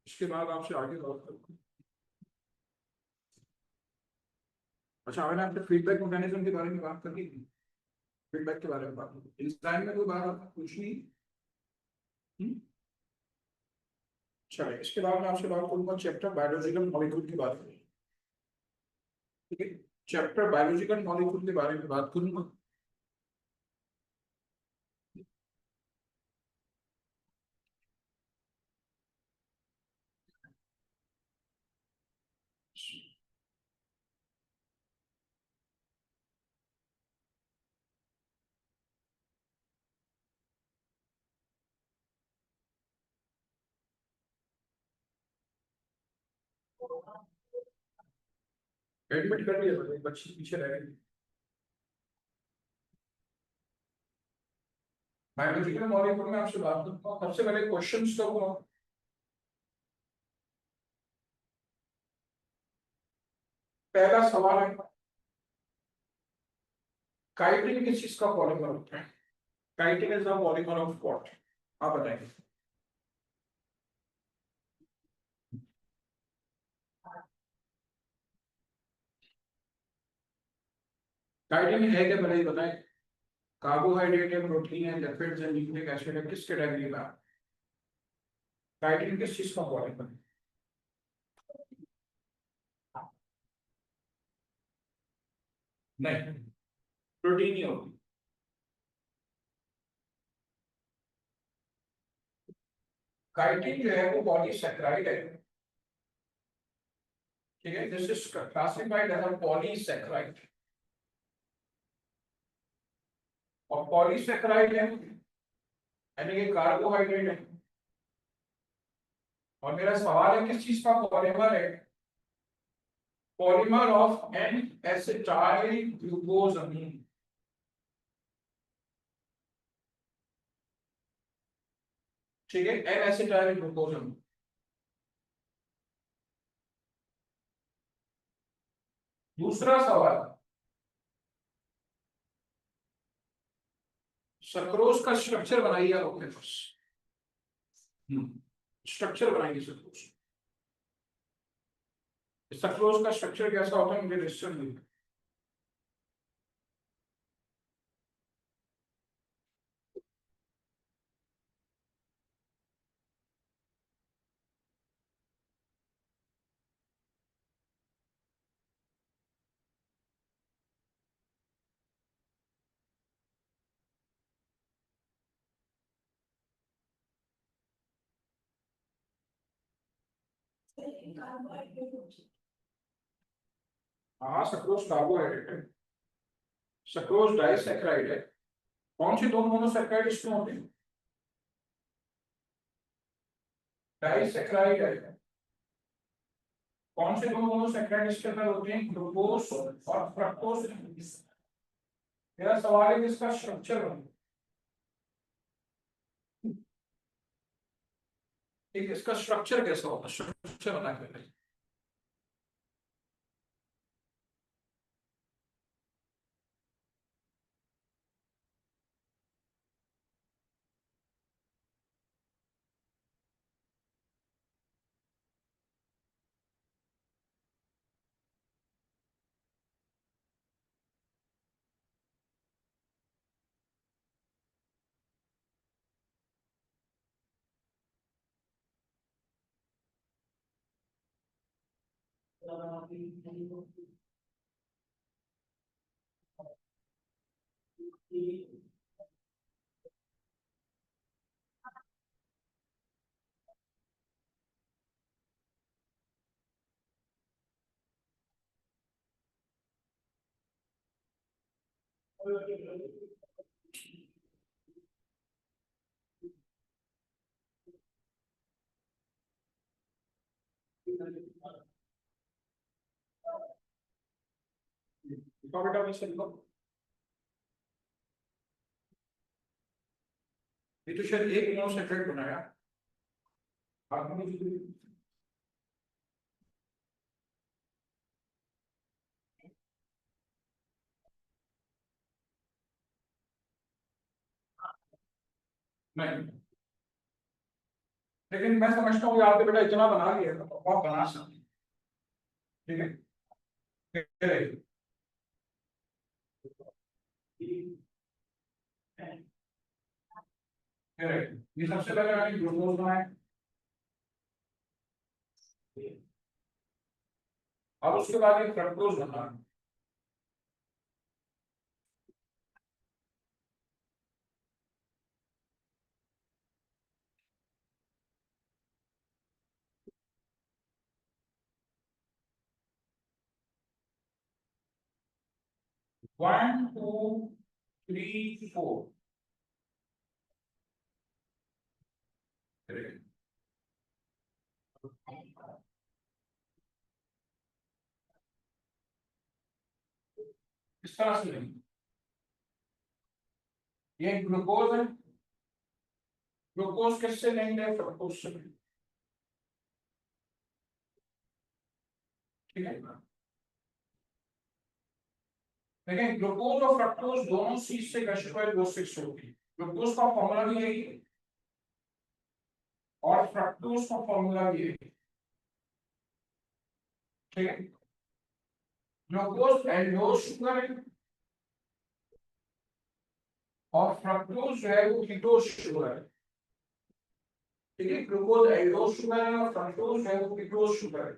इसके बाद आपसे आगे बात करूँ। अच्छा, मैंने आपसे फीडबैक मैकेनिज्म के बारे में बात कर ली थी। फीडबैक के बारे में बात की, इस टाइम में कोई बात आपको पूछनी? हम्म? चलिए, इसके बाद मैं आपसे बात करूंगा चैप्टर बायोलॉजिकल मॉलिक्यूल के बारे में। ठीक है, चैप्टर बायोलॉजिकल मॉलिक्यूल के बारे में बात करूंगा। एडमिट कर लिया था, बच्ची पीछे रह गई। बायोलॉजिकल मॉलिक्यूल में आपसे बात करूंगा। सबसे पहले क्वेश्चंस तो वो पहला सवाल है, काइटिन किस चीज का पॉलीमर होता है? Chitin is the polymer of what? आप बताएंगे। काइटिन है क्या, पहले ये बताएं। कार्बोहाइड्रेट है, प्रोटीन है, लिपिड्स है, न्यूक्लिक एसिड है, किस कैटेगरी का? काइटिन किस चीज का पॉलीमर है? नहीं, प्रोटीन ही होगी। काइटिन जो है वो पॉलीसैकेराइड है। ठीक है, this is classified as a polysaccharide. और पॉलीसैकेराइड है यानी कि कार्बोहाइड्रेट है। और मेरा सवाल है किस चीज का पॉलीमर है? Polymer of N acetyl glucosamine. ठीक है, एन एसिटाइल ग्लूकोजामीन। दूसरा सवाल, सक्रोज का स्ट्रक्चर बनाइए आप अपने पास। स्ट्रक्चर बनाइए सक्रोज। सक्रोज का स्ट्रक्चर कैसा होता है मुझे क्वेश्चन नहीं। हाँ, सक्रोज कार्बोहाइड्रेट है। सक्रोज डाइसैकेराइड है। कौन सी दो मोनोसैकेराइड इसमें होते हैं? डाइसैकेराइड है। कौन से दो मोनोसैकेराइड इसके अंदर होते हैं? ग्लूकोज और फ्रक्टोज। मेरा सवाल है कि इसका स्ट्रक्चर बना। ठीक है, इसका स्ट्रक्चर कैसा होगा? स्ट्रक्चर बना के बताइए। बेटा में से लिखो। ये तो शायद एक मोनोसैकेराइड बनाया आपने। नहीं, लेकिन मैं समझता हूँ आपके बेटा इतना बना लिया तो आप बना सकते हैं। ठीक है, फिर ये सबसे पहले मैंने ग्लूकोज बनाया। अब उसके बाद ये फ्रक्टोज बना। 1 2 3 4। इस तरह से नहीं, ये ग्लूकोज है, ग्लूकोज किससे लेंगे, फ्रक्टोज से। ठीक है, लेकिन ग्लूकोज और फ्रक्टोज दोनों चीज से H2O6 होगी। ग्लूकोज का फॉर्मूला भी यही है और फ्रक्टोज का फॉर्मूला भी यही है। ठीक है, ग्लूकोज एल्डोज शुगर है और फ्रक्टोज जो है वो कीटोज शुगर है। ठीक है, ग्लूकोज एल्डोज शुगर है और फ्रक्टोज जो है वो कीटोज शुगर है।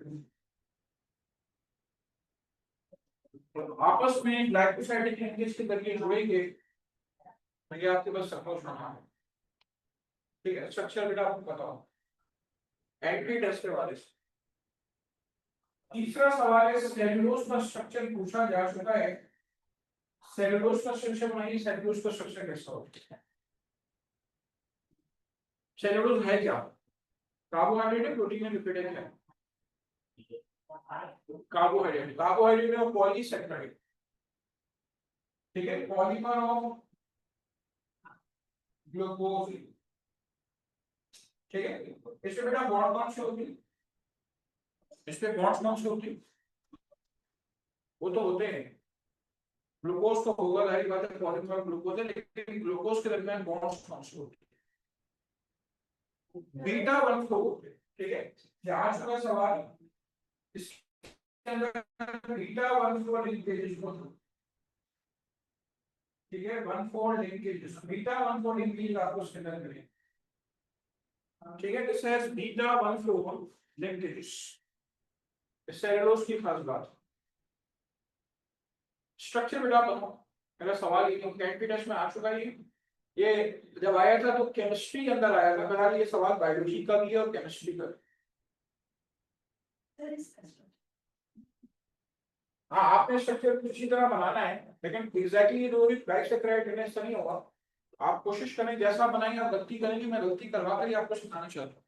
तो आपस में ग्लाइकोसाइडिक लिंकेज के जरिए जुड़ेंगे तो ये आपके पास सपोज होना है। ठीक है, स्ट्रक्चर बेटा आपको बताओ एंट्री टेस्ट के बारे में। तीसरा सवाल है, सेलुलोज का स्ट्रक्चर पूछा जा चुका है। सेलुलोज का स्ट्रक्चर बनाइए, सेलुलोज का स्ट्रक्चर कैसा होता है। सेलुलोज है क्या, कार्बोहाइड्रेट है, प्रोटीन है, लिपिड है, क्या है? कार्बोहाइड्रेट, कार्बोहाइड्रेट और पॉलीसेकेराइड। ठीक है, पॉलीमर ऑफ ग्लूकोज। ठीक है, इसमें बेटा बॉन्ड कौन से होती है, इसमें बॉन्ड्स कौन से होती है, वो तो होते हैं। ग्लूकोज तो होगा, जाहिर बात है पॉलीमर ग्लूकोज है, लेकिन ग्लूकोज के दरमियान बॉन्ड्स कौन से होते हैं, बीटा 1 4। ठीक है, ये आज का सवाल, इसके अंदर बीटा 1 4 लिंकेज को, ठीक है 1 4 लिंकेज, बीटा 1 4 लिंकेज आपको इसके अंदर मिलेंगे। ठीक है, this has beta 1 4 linkage. Cellulose की खास बात, स्ट्रक्चर बेटा बताओ। मेरा सवाल ये कैंपी टेस्ट में आ चुका है, ये जब आया था तो केमिस्ट्री के अंदर आया था, बहरहाल ये सवाल बायोलॉजी का भी है और केमिस्ट्री का। हाँ, आपने स्ट्रक्चर कुछ इसी तरह बनाना है, लेकिन एग्जैक्टली जो भी डाइसेक्राइड ऐसा नहीं होगा। आप कोशिश करें जैसा बनाएंगे, आप गलती करेंगे, मैं गलती करवा कर ही आपको सिखाना चाहता हूँ।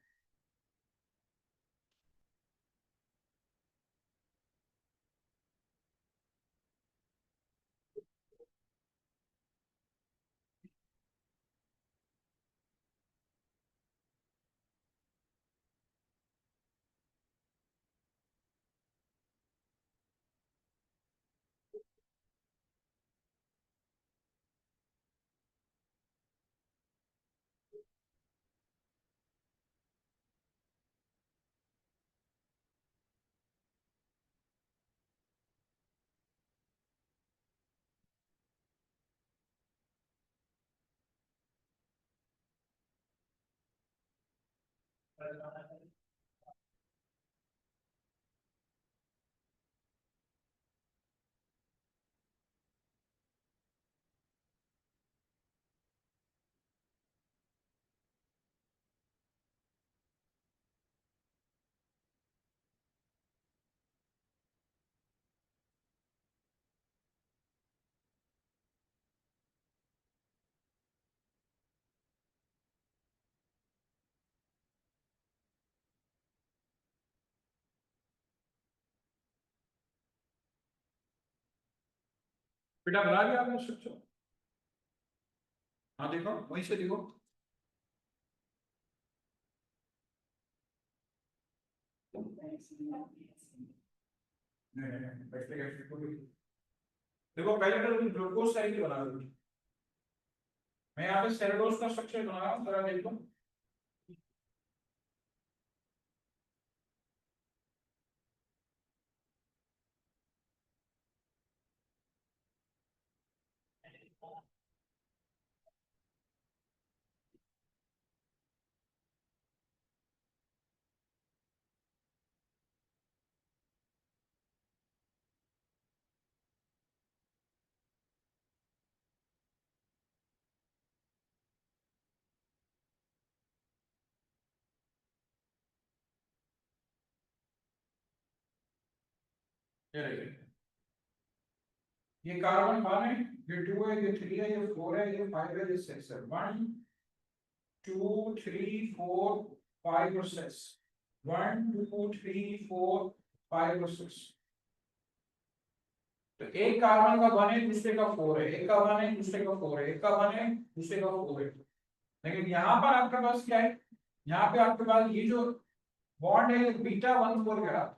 बेटा बना लिया आपने स्ट्रक्चर, हाँ देखो वहीं से देखो। देखो पहले तो ग्लूकोज साइड ही बना लो। मैं यहाँ पे सेलुलोज का स्ट्रक्चर बना रहा हूँ, जरा देख लो। ये रहिए, ये कार्बन 1 है, ये 2 है, ये 3 है, ये 4 है, ये 5 है, ये 6 है। 1 2 3 4 5 और 6। 1 2 3 4 5 और 6। तो एक कार्बन का 1 है, दूसरे का 4 है, एक का 1 है, दूसरे का 4 है, एक का 1 है, दूसरे का 4 है। लेकिन यहाँ पर आपके पास क्या है, यहाँ पे आपके पास ये जो बॉन्ड है, बीटा 1 4 का,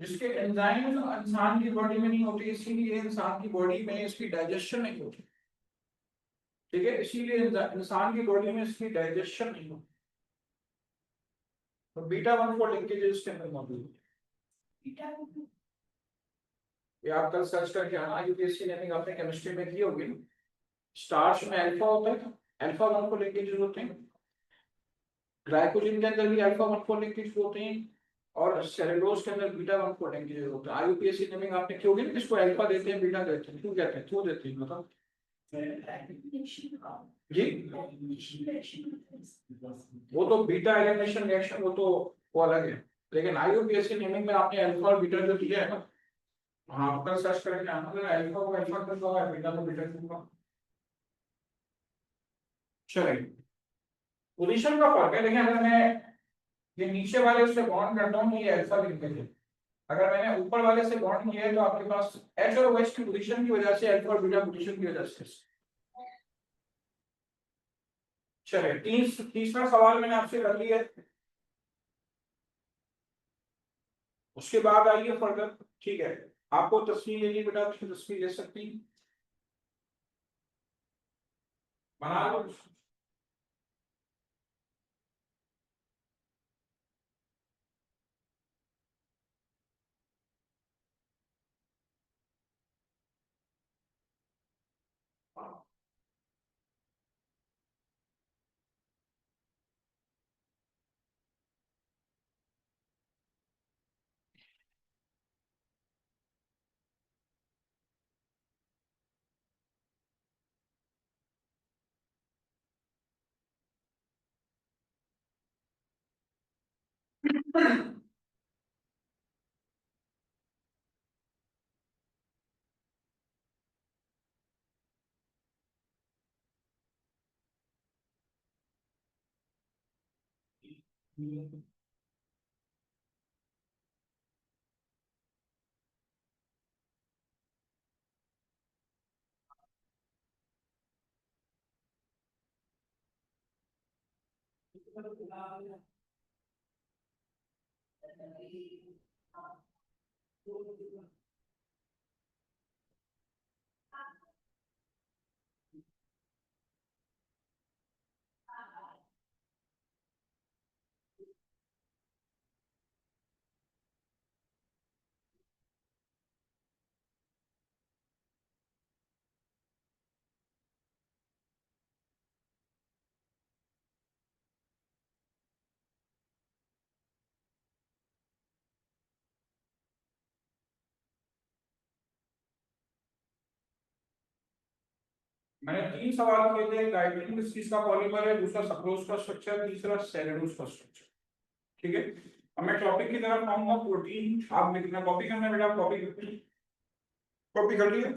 जिसके एंजाइम इंसान की बॉडी में नहीं होती, इसीलिए इंसान की बॉडी में इसकी डाइजेशन नहीं होती। ठीक है, इसीलिए इंसान की बॉडी में इसकी डाइजेशन नहीं होती। तो बीटा 1 4 लिंकेज इसके अंदर मौजूद है। ये आप कल सर्च करके आना, यूपीएससी ने आपने केमिस्ट्री में की होगी। स्टार्च में अल्फा होता है, अल्फा 1 4 लिंकेजेस होते हैं। ग्लाइकोजन के अंदर भी अल्फा 1 4 लिंकेज होते हैं, और सेलुलोज के अंदर बीटा 1 4 लिंकेज होते हैं। आईयूपीएससी नेमिंग आपने की होगी ना, किसको अल्फा देते हैं, बीटा देते हैं, क्यों कहते हैं, क्यों देते हैं बताओ जी। वो तो बीटा एलिमिनेशन रिएक्शन, वो अलग है। लेकिन आईयूपीएससी नेमिंग में आपने अल्फा और बीटा जो दिया है ना, हाँ कल सर्च करके आना, अगर अल्फा को अल्फा कर दो, बीटा को बीटा कर दो। चलिए, पोजीशन का फर्क है, लेकिन अगर मैं ये नीचे वाले से बॉन्ड करता हूँ, ये अल्फा लिंकेज है। अगर मैंने ऊपर वाले से बॉन्ड किया है, तो आपके पास एच और ओएच की पोजीशन की वजह से, अल्फा और बीटा पोजीशन की वजह से। चलिए, तीसरा सवाल मैंने आपसे कर लिया है, उसके बाद आइए फर्दर। ठीक है, आपको तस्वीर लेनी बेटा, तस्वीर ले सकती हैं। बना लो। मैंने 3 सवाल किए थे, गाइड्रिन किस चीज का पॉलीमर है, दूसरा सक्रोज का स्ट्रक्चर, तीसरा सेलुलोज का स्ट्रक्चर। ठीक है, अब मैं टॉपिक की तरफ आऊंगा, प्रोटीन। आप लिखना, कॉपी करना बेटा, कॉपी कर लिया।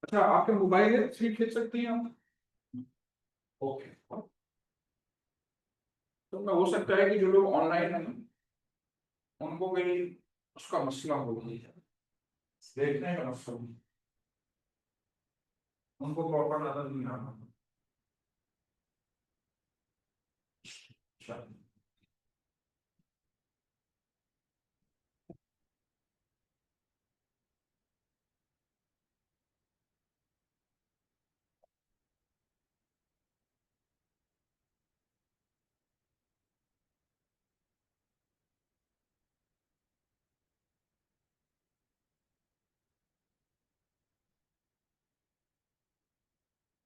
अच्छा, आपके मोबाइल है, सीट खींच सकती हैं आप। ओके, तो मैं हो सकता है कि जो लोग ऑनलाइन है ना, उनको कहीं उसका मसला हो गया, देखने का मसला, उनको प्रॉपर नजर नहीं आ रहा। अच्छा,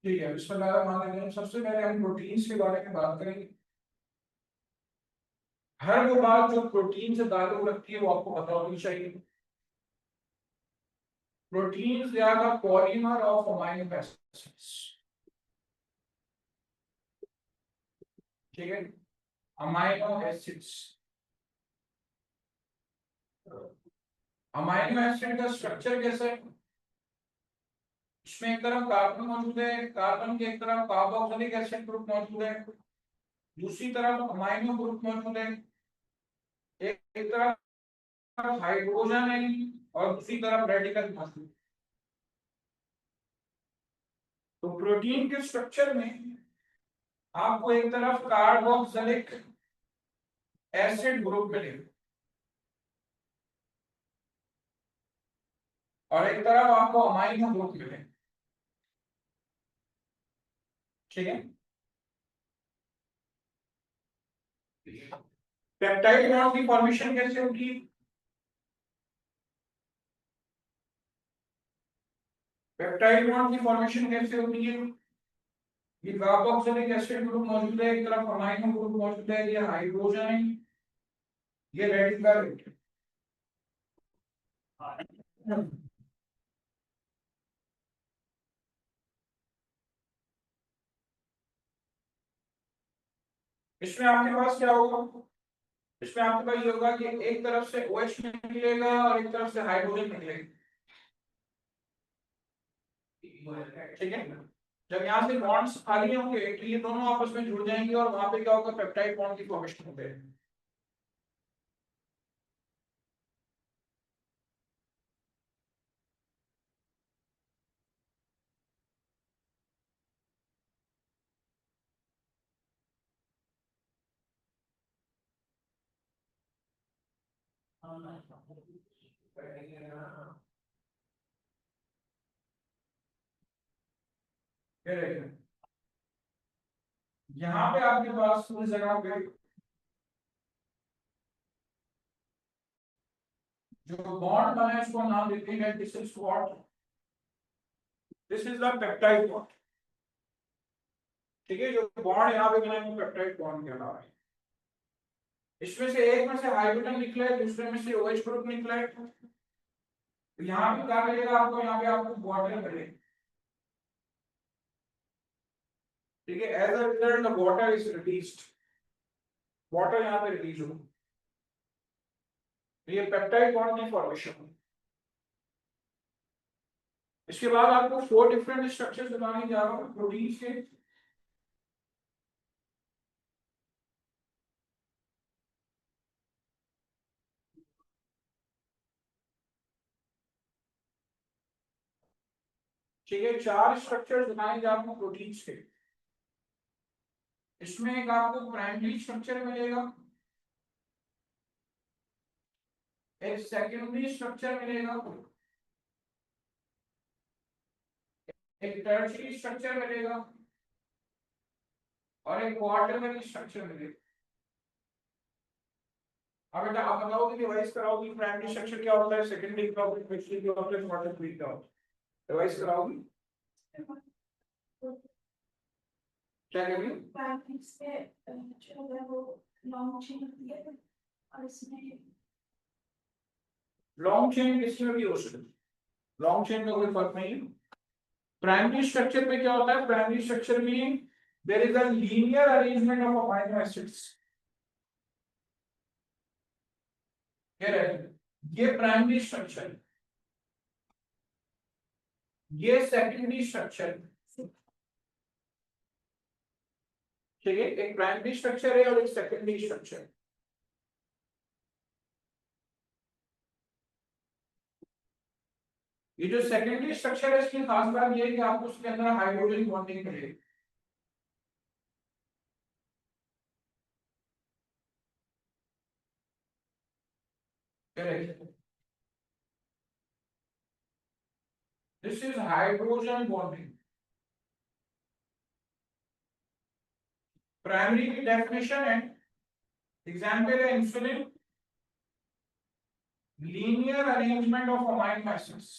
ठीक है, इसमें मान लेते हैं सबसे पहले हम प्रोटीन्स के बारे में बात करेंगे। हर वो बात जो प्रोटीन से ताल्लुक रखती है वो आपको पता होनी चाहिए। Proteins they are the polymer of amino acids. ठीक है, अमाइनो एसिड्स। अमाइनो एसिड का स्ट्रक्चर कैसा है? इसमें एक तरफ कार्बन मौजूद है, कार्बन के एक तरफ कार्बोक्सिलिक एसिड ग्रुप मौजूद है, दूसरी तरफ अमाइनो ग्रुप मौजूद है, एक तरफ हाइड्रोजन है और दूसरी तरफ रेडिकल मौजूद है। तो प्रोटीन के स्ट्रक्चर में आपको एक तरफ कार्बोक्सिलिक एसिड ग्रुप मिलेगा और एक तरफ आपको अमाइनो ग्रुप मिलेगा। ठीक है, पेप्टाइड बॉन्ड की फॉर्मेशन कैसे होगी? पेप्टाइड बॉन्ड की फॉर्मेशन कैसे होती है? ये कार्बोक्सिलिक एसिड ग्रुप मौजूद है, एक तरफ अमाइनो ग्रुप मौजूद है, ये हाइड्रोजन है, ये रेडिकल है। इसमें आपके पास क्या होगा? इसमें आपके पास ये होगा कि एक तरफ से OH निकलेगा और एक तरफ से हाइड्रोजन निकलेगा। ठीक है, जब यहाँ से बॉन्ड्स खाली होंगे तो ये दोनों आपस में जुड़ जाएंगे और वहां पे क्या होगा? पेप्टाइड बॉन्ड की फॉर्मेशन होते हैं। यहाँ पे आपके पास उस जगह पे जो बॉन्ड बना है इसको नाम देते हैं this is what, this is the peptide bond. ठीक है, जो बॉन्ड यहाँ पे बना है वो पेप्टाइड बॉन्ड कहलाता है। इसमें से एक में से हाइड्रोजन निकला है, दूसरे में से OH ग्रुप निकला है। तो यहाँ पे क्या मिलेगा आपको? यहाँ पे आपको वाटर मिलेगा। ठीक है, as a result water is released, water यहाँ पे रिलीज हो। ये पेप्टाइड बॉन्ड की फॉर्मेशन। इसके बाद आपको 4 डिफरेंट स्ट्रक्चर्स बताने जा रहा हूँ प्रोटीन्स के। ठीक है, 4 स्ट्रक्चर्स बताए जा रहे हैं प्रोटीन्स के। इसमें एक आपको प्राइमरी स्ट्रक्चर मिलेगा, एक सेकेंडरी स्ट्रक्चर मिलेगा, एक टर्शियरी स्ट्रक्चर मिलेगा और एक क्वार्टरनरी स्ट्रक्चर मिलेगा। अब बेटा आप बताओगे, रिवाइज कराओगे प्राइमरी स्ट्रक्चर क्या होता है, सेकेंडरी क्या होता है, टर्शियरी क्या होता है, क्वार्टरनरी क्या होता है? रिवाइज कराओगे क्या करेंगे? प्राइमरी से जो है वो लॉन्ग चेन होती है और इसमें लॉन्ग चेन किसमें भी हो सकती है, लॉन्ग चेन में कोई फर्क नहीं है। प्राइमरी स्ट्रक्चर में क्या होता है? प्राइमरी स्ट्रक्चर में there is a linear arrangement of amino acids. ये प्राइमरी स्ट्रक्चर, ये सेकेंडरी स्ट्रक्चर। ठीक है, एक प्राइमरी स्ट्रक्चर है और एक सेकेंडरी स्ट्रक्चर। ये जो सेकेंडरी स्ट्रक्चर है इसकी खास बात ये है कि आपको उसके अंदर हाइड्रोजन बॉन्डिंग मिलेगी। Correct, this is hydrogen bonding. Primary की डेफिनेशन है, एग्जांपल है insulin, linear arrangement of amino acids.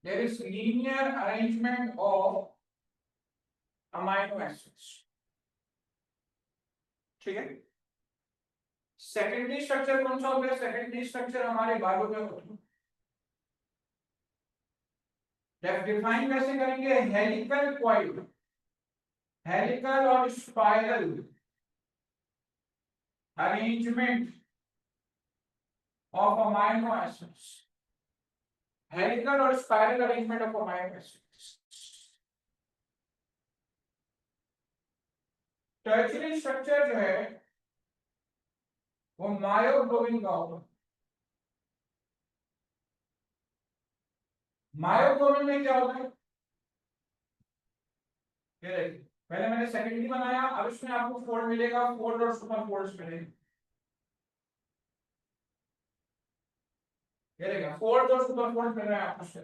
there is linear arrangement of amino acids. ठीक है। सेकेंडरी स्ट्रक्चर कौन सा होता है? सेकेंडरी स्ट्रक्चर हमारे बालों में होता है। डिफाइन कैसे करेंगे? हेलिकल कॉइल, हेलिकल और spiral arrangement of amino acids, helical और spiral arrangement of amino acids. Tertiary structure जो है वो मायोग्लोबिन का होगा। मायोग्लोबिन में क्या होता है? ये देखिए, पहले मैंने सेकेंडरी बनाया, अब इसमें आपको फोल्ड मिलेगा, फोल्ड और सुपर फोल्ड्स मिलेंगे। ये देखिए, फोल्ड और सुपर फोल्ड मिल रहा है आपको से।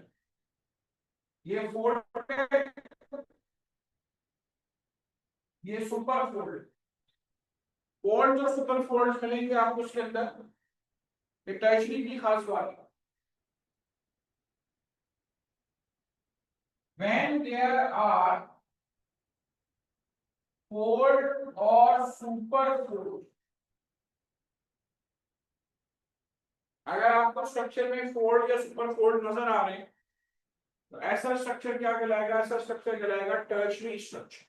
ये फोल्ड, ये सुपर फोल्ड, फोल्ड और सुपर फोल्ड मिलेंगे आपको उसके अंदर। ये टर्शियरी की खास बात है। When there are fold or superfold, अगर आपको स्ट्रक्चर में फोल्ड या सुपर फोल्ड नजर आ रहे हैं तो ऐसा स्ट्रक्चर क्या कहलाएगा? ऐसा स्ट्रक्चर कहलाएगा टर्शियरी स्ट्रक्चर।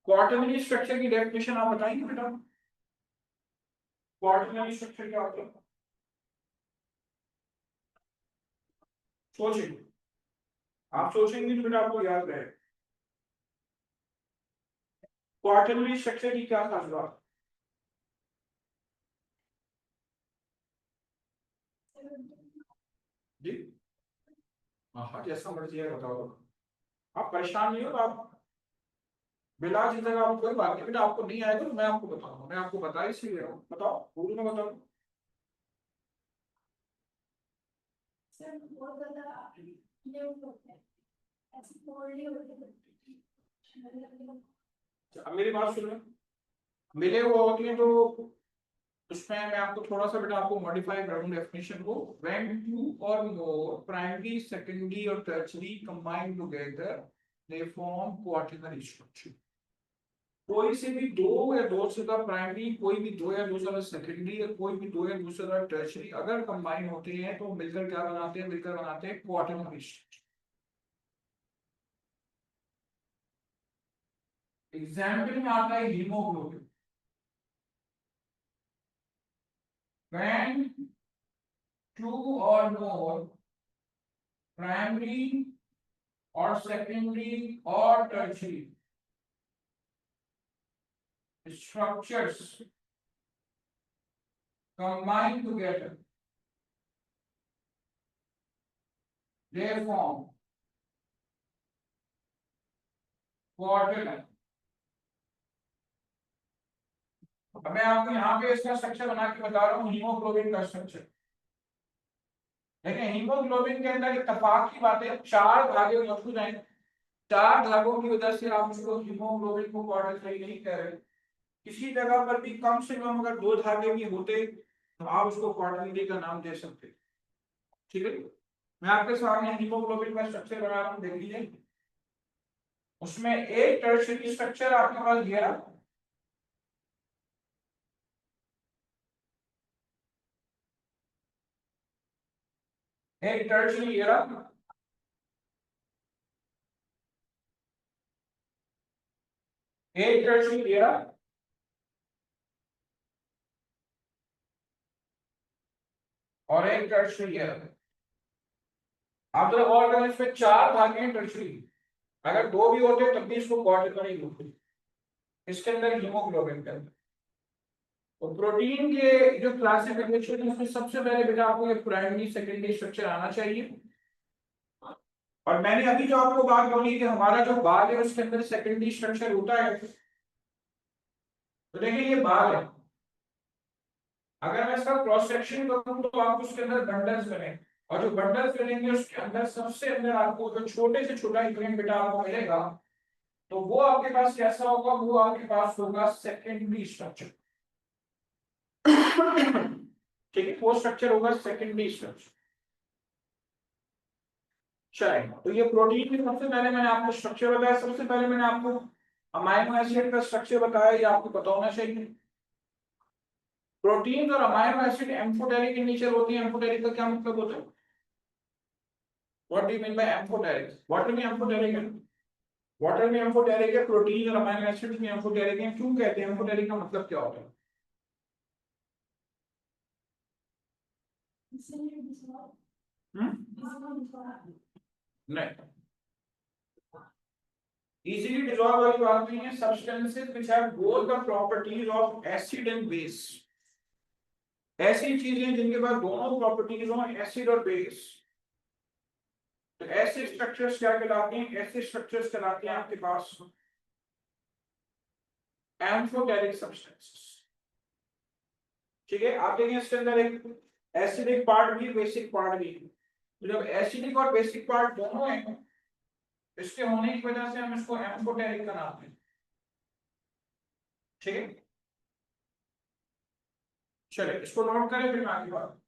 क्वार्टरनरी स्ट्रक्चर की डेफिनेशन आप बताएंगे बेटा? क्वार्टरनरी स्ट्रक्चर क्या होता है? सोचिए, आप सोचेंगे तो बेटा आपको याद रहेगा। क्वार्टरनरी स्ट्रक्चर की क्या खास बात? जी हाँ, जैसा मर्जी है बताओ। आप परेशान नहीं हो, आप बिला जितना आप कोई बात नहीं बेटा, आपको नहीं आएगा तो मैं आपको बताऊंगा, मैं आपको बता इसीलिए रहा हूँ। बताओ, पूरी में बताओ। सर बहुत ज्यादा ये होते हैं, ऐसे बोलने होते हैं। अब मेरी बात सुनो, मिले वो होती है तो उसमें मैं आपको थोड़ा सा बेटा आपको मॉडिफाई करूंगा डेफिनेशन को। व्हेन टू और मोर प्राइमरी, सेकेंडरी और tertiary combine together they form quaternary structure. कोई से भी दो या दो से ज्यादा प्राइमरी, कोई भी दो या दो से ज्यादा सेकेंडरी, या कोई भी दो या दो से ज्यादा टर्शियरी अगर कंबाइन होते हैं तो मिलकर क्या बनाते हैं? मिलकर बनाते हैं क्वार्टरनरी स्ट्रक्चर। एग्जाम्पल में आता है haemoglobin. When two or more primary or secondary or tertiary structures combine together, they form quaternary। अब मैं आपको यहाँ पे इसका स्ट्रक्चर बना के बता रहा हूँ, हीमोग्लोबिन का स्ट्रक्चर। लेकिन हीमोग्लोबिन के अंदर इत्तेफाक की बात है, चार धागे मौजूद हैं। चार धागों की वजह से आप उसको हीमोग्लोबिन को क्वार्टरनरी नहीं कह रहे। किसी जगह पर भी कम से कम अगर दो धागे भी होते तो आप उसको क्वार्टरनरी का नाम दे सकते। ठीक है, मैं आपके सामने हीमोग्लोबिन का स्ट्रक्चर बना रहा हूं, देख लीजिए। उसमें एक टर्शियरी स्ट्रक्चर आपके पास दिया, एक टर्शियरी era, एक टर्शियरी era और एक टर्शियरी era। आप जरा गौर करें, इसमें चार धागे हैं टर्शियरी, अगर दो भी होते तब भी इसको क्वार्टरनरी होते इसके अंदर हीमोग्लोबिन के अंदर। तो प्रोटीन के जो क्लासिफिकेशन है उसमें सबसे पहले बेटा आपको ये प्राइमरी सेकेंडरी स्ट्रक्चर आना चाहिए। और मैंने अभी जो आपको बात बोली कि हमारा जो बाल है उसके अंदर सेकेंडरी स्ट्रक्चर होता है, तो देखिए ये बाल है। अगर मैं इसका क्रॉस सेक्शन करूं तो आपको उसके अंदर बंडल्स बने, और जो बंडल्स बनेंगे उसके अंदर सबसे अंदर आपको जो छोटे से छोटा इंग्रेडिएंट बेटा आपको मिलेगा, तो वो आपके पास कैसा होगा? वो आपके पास होगा सेकेंडरी स्ट्रक्चर। ठीक है, वो स्ट्रक्चर होगा सेकेंडरी स्ट्रक्चर। चलिए, तो ये प्रोटीन में सबसे पहले मैंने आपको स्ट्रक्चर बताया, सबसे पहले मैंने आपको अमाइनो एसिड का स्ट्रक्चर बताया, ये आपको पता होना चाहिए। प्रोटीन और amino acid amphoteric in nature होती है। एम्फोटेरिक का क्या मतलब होता है? What do you mean by amphoteric? Water में एम्फोटेरिक है, वाटर में एम्फोटेरिक है, प्रोटीन और अमाइनो एसिड में एम्फोटेरिक है। क्यों कहते हैं एम्फोटेरिक का मतलब क्या होता है? इसलिए डिसऑर्डर नहीं, easily dissolve वाली बात नहीं है। substances which have both the properties of acid and base, ऐसी चीजें जिनके पास दोनों प्रॉपर्टीज हो, एसिड और बेस। तो ऐसे स्ट्रक्चर्स क्या कहलाते हैं? ऐसे स्ट्रक्चर्स कहलाते हैं आपके पास एम्फोटेरिक सब्सटेंसेस। ठीक है, आप देखें इसके अंदर एक एसिडिक पार्ट भी, बेसिक पार्ट भी। तो जब एसिडिक और बेसिक पार्ट दोनों हैं, इसके होने की वजह से हम इसको एम्फोटेरिक का नाम दें। ठीक है, चलिए इसको नोट करें, फिर मैं आगे बात।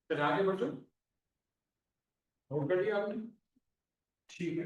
फिर आगे बढ़ो, नोट कर लिया आपने? ठीक है,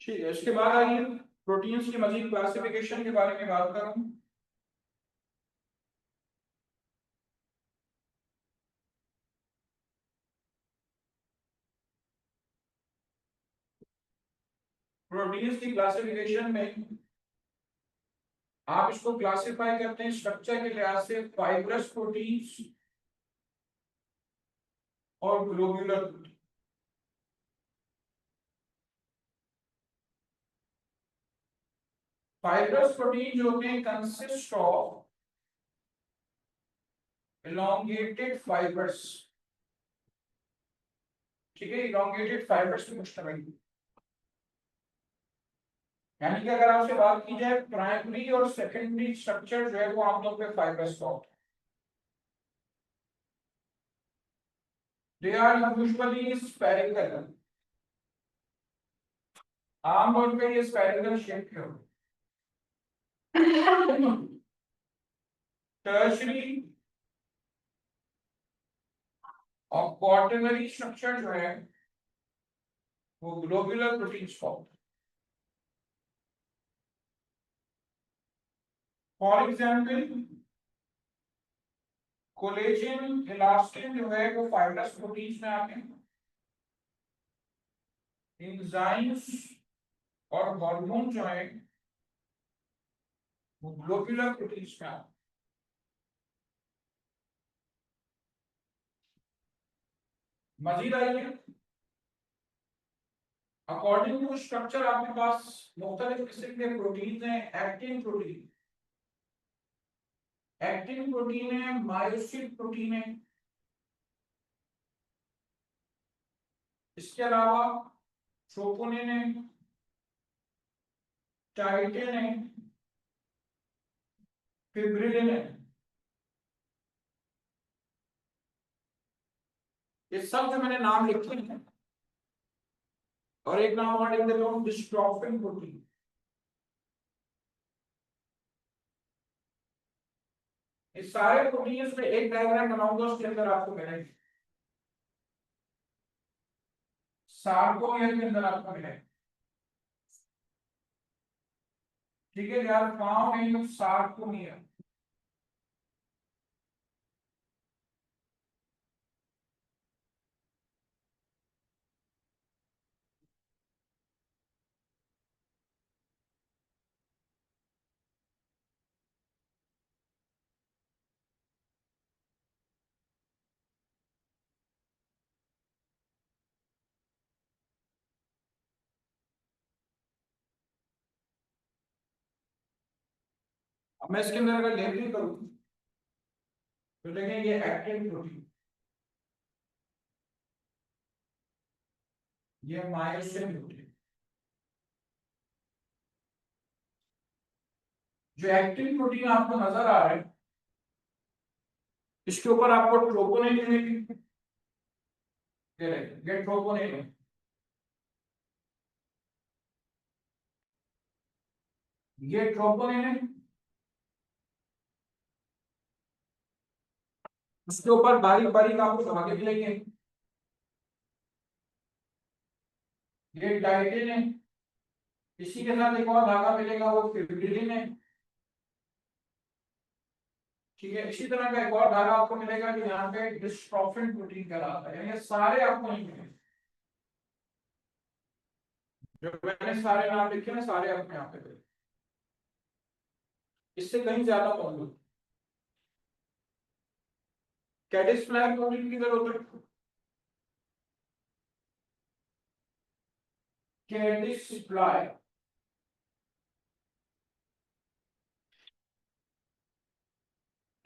ठीक है। इसके बाद आइए प्रोटीन्स की मजीद क्लासिफिकेशन के बारे में बात करूं। प्रोटीन्स की क्लासिफिकेशन में आप इसको क्लासिफाई करते हैं स्ट्रक्चर के लिहाज से फाइब्रस प्रोटीन्स और ग्लोब्यूलर प्रोटीन। फाइब्रस प्रोटीन जो होते हैं कंसिस्ट ऑफ elongated fibers। ठीक है, elongated fibers से मुश्तमिल। यानी कि अगर आपसे बात की जाए प्राइमरी और सेकेंडरी स्ट्रक्चर जो है वो आमतौर पे फाइब्रस का होता है। दे आर यूजुअली स्फेरिकल, आमतौर पे ये स्फेरिकल शेप के होते हैं। टर्शरी और क्वार्टरनरी स्ट्रक्चर जो है वो ग्लोबुलर प्रोटीन्स का होता है। फॉर एग्जाम्पल कोलेजन इलास्टिन जो है वो फाइब्रस प्रोटीन्स में आते हैं। एंजाइम्स और हार्मोन जो है वो ग्लोबुलर प्रोटीन्स में आते हैं। मजीद आइए, अकॉर्डिंग टू स्ट्रक्चर आपके पास मुख्तलिफ किस्म के प्रोटीन हैं। एक्टिन प्रोटीन है, मायोसिन प्रोटीन है, इसके अलावा ट्रोपोनिन है, टाइटिन है, फिब्रिलिन है। ये सब जो मैंने नाम लिखे हैं, और एक नाम और लिख देता हूं डिस्ट्रोफिन प्रोटीन। इस सारे प्रोटीन में एक डायग्राम बनाऊंगा, उसके अंदर आपको मिलेंगे, सार्कोमेर के अंदर आपको मिलेंगे। ठीक है यार, फाउंड इन सार्कोमेर। अब मैं इसके अंदर अगर लेबलिंग करूं तो देखें ये एक्टिन प्रोटीन, ये मायोसिन प्रोटीन। जो एक्टिन प्रोटीन आपको नजर आ रहा है इसके ऊपर आपको ट्रोपोनिन मिलेगी। ये ट्रोपोनिन है। ये ट्रोपोनिन है, उसके ऊपर बारीक बारीक आपको धागे मिलेंगे। ये टाइटिन है, इसी के साथ एक और धागा मिलेगा, वो फिब्रिलिन है। ठीक है, इसी तरह का एक और धागा आपको मिलेगा जो यहाँ पे डिस्ट्रोफिन प्रोटीन कहलाता है। ये सारे आपको नहीं मिलेंगे, जो मैंने सारे नाम लिखे ना सारे आपको यहाँ पे मिलेंगे। इससे कहीं ज्यादा मौजूद कैडिस फ्लैग प्रोटीन की जरूरत है। Caddis fly,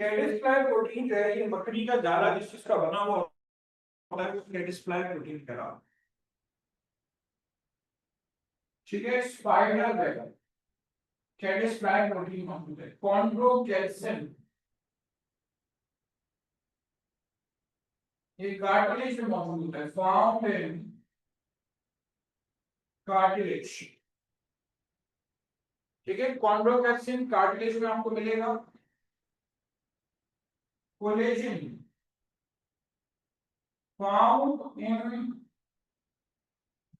caddis fly protein जो है ये मकड़ी का जाला जिस चीज का बना हुआ होता है वो कैडिस फ्लाई प्रोटीन कहलाता है। ठीक है, spider web caddis fly protein मौजूद है। कॉन्ड्रोकैल्सिन ये कार्टिलेज में मौजूद होता है, फाउंड इन कार्टिलेज। ठीक है, कॉन्ड्रोकैल्सिन कार्टिलेज में आपको मिलेगा। Collagen found in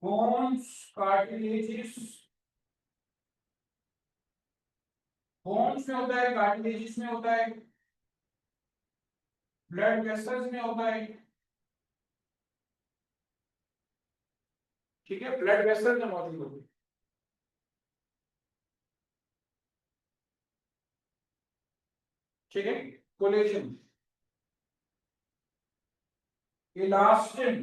bones cartilages, bones में होता है, कार्टिलेजेस में होता है, ब्लड वेसल्स में होता है। ठीक है, ब्लड वेसल में मौजूद होता है। ठीक है, कोलेजन, इलास्टिन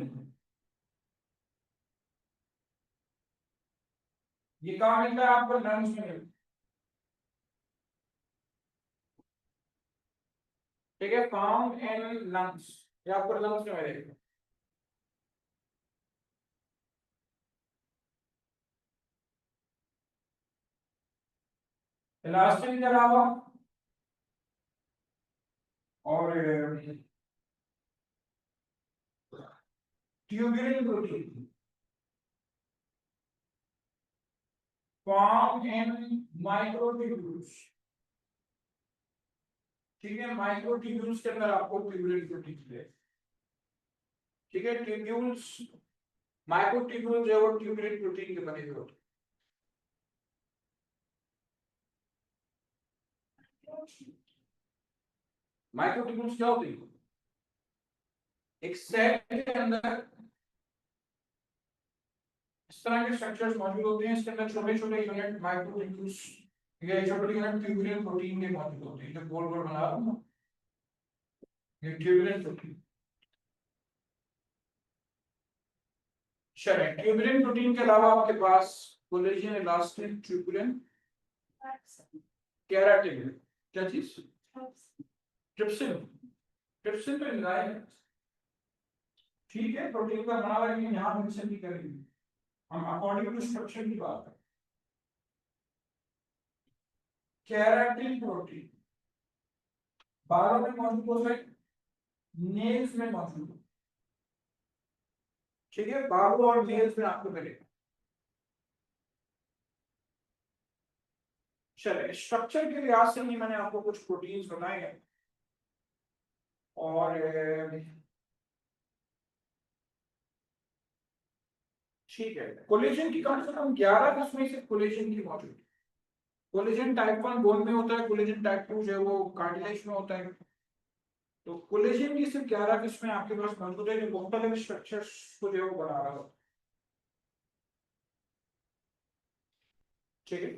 ये कहाँ मिलता है आपको, लंग्स में मिलता है। ठीक है, फाउंड इन लंग्स, ये आपको लंग्स में मिलेगा। इलास्टिन के अलावा और tubulin protein form in microtubules. ठीक है, माइक्रोट्यूब्यूल्स के अंदर आपको ट्यूबुलिन प्रोटीन मिले। ठीक है, ट्यूब्यूल्स माइक्रोट्यूब्यूल्स जो है वो ट्यूबुलिन प्रोटीन के बने हुए होते हैं। माइक्रोट्यूब्यूल्स क्या होते हैं? एक सेल के अंदर इस तरह के स्ट्रक्चर्स मौजूद होते हैं, इसके अंदर छोटे छोटे यूनिट माइक्रोट्यूब्यूल्स या छोटे यूनिट ट्यूबुलिन प्रोटीन के मौजूद होते हैं। जो गोल गोल बना रहा हूं ना, ये ट्यूबुलिन प्रोटीन। चलिए, ट्यूबुलिन प्रोटीन के अलावा आपके पास कोलेजन, इलास्टिन, ट्यूबुलिन, केराटिन, क्या चीज? ट्रिप्सिन। ट्रिप्सिन तो एंजाइम है। ठीक है, प्रोटीन का बना हुआ है, लेकिन यहाँ मेंशन नहीं करेंगे, हम अकॉर्डिंग टू स्ट्रक्चर की बात करें। केराटिन प्रोटीन बालों में मौजूद होता है, नेल्स में मौजूद है। ठीक है, बालों और नेल्स में आपको मिलेगा। चलिए, स्ट्रक्चर के लिहाज से ही मैंने आपको कुछ प्रोटीन्स बनाए हैं और ठीक है, कोलेजन की कम से कम 11 किस्में से कोलेजन की मौजूद है। कोलेजन टाइप 1 बोन में होता है, कोलेजन टाइप 2 जो है वो कार्टिलेज में होता है। तो कोलेजन की सिर्फ 11 किस्में आपके पास मौजूद है, जो मुख्तलिफ स्ट्रक्चर्स को जो है वो बना रहा होता है। ठीक है,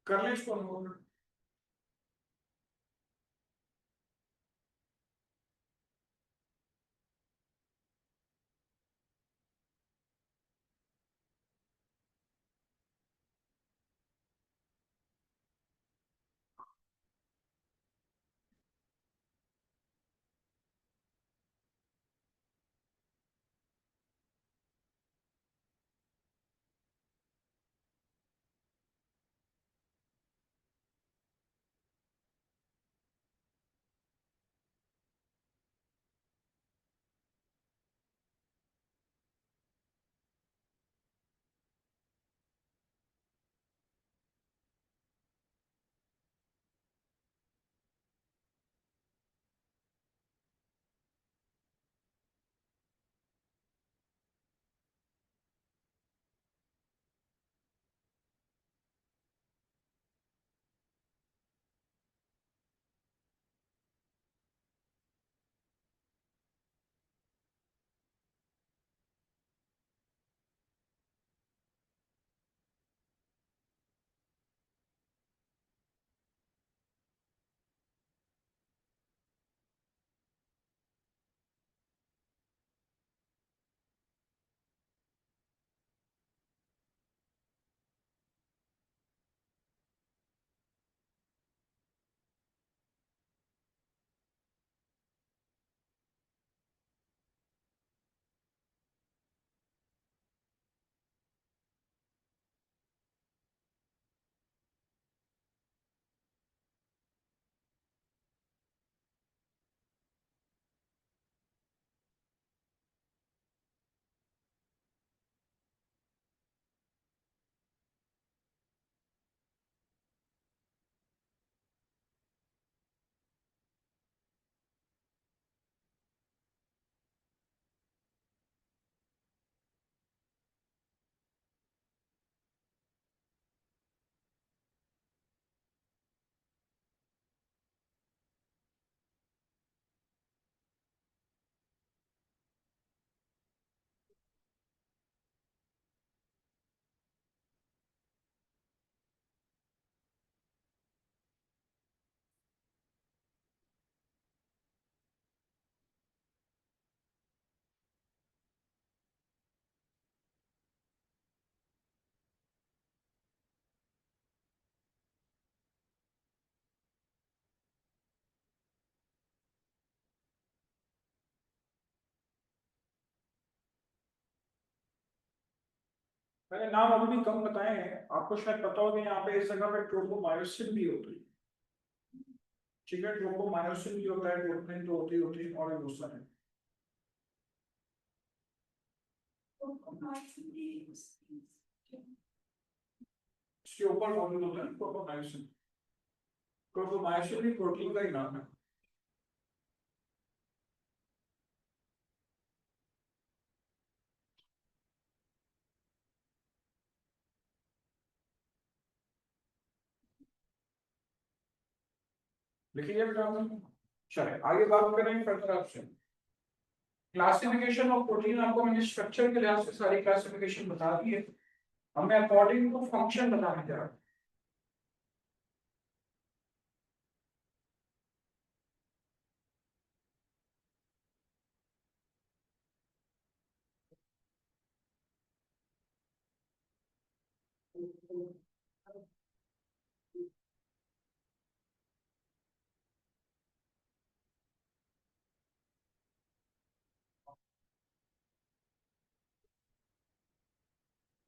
कर ले इसको नोट। मैंने नाम अभी भी कम बताए हैं, आपको शायद पता होगा यहाँ पे इस जगह पे ट्रोपोमायोसिन भी होती है। ठीक है, ट्रोपोमायोसिन भी होता है, ट्रोपोनिन तो होती है और भी बहुत सारे। इसके ऊपर मौजूद होता है ट्रोपोमायोसिन। ट्रोपोमायोसिन भी प्रोटीन का ही नाम है। लिखिए बेटा आपने। चलिए आगे बात करेंगे फर्दर आपसे। क्लासिफिकेशन ऑफ प्रोटीन, आपको मैंने स्ट्रक्चर के लिहाज से सारी क्लासिफिकेशन बता दी है। हमें अकॉर्डिंग टू फंक्शन बताने जा रहा है।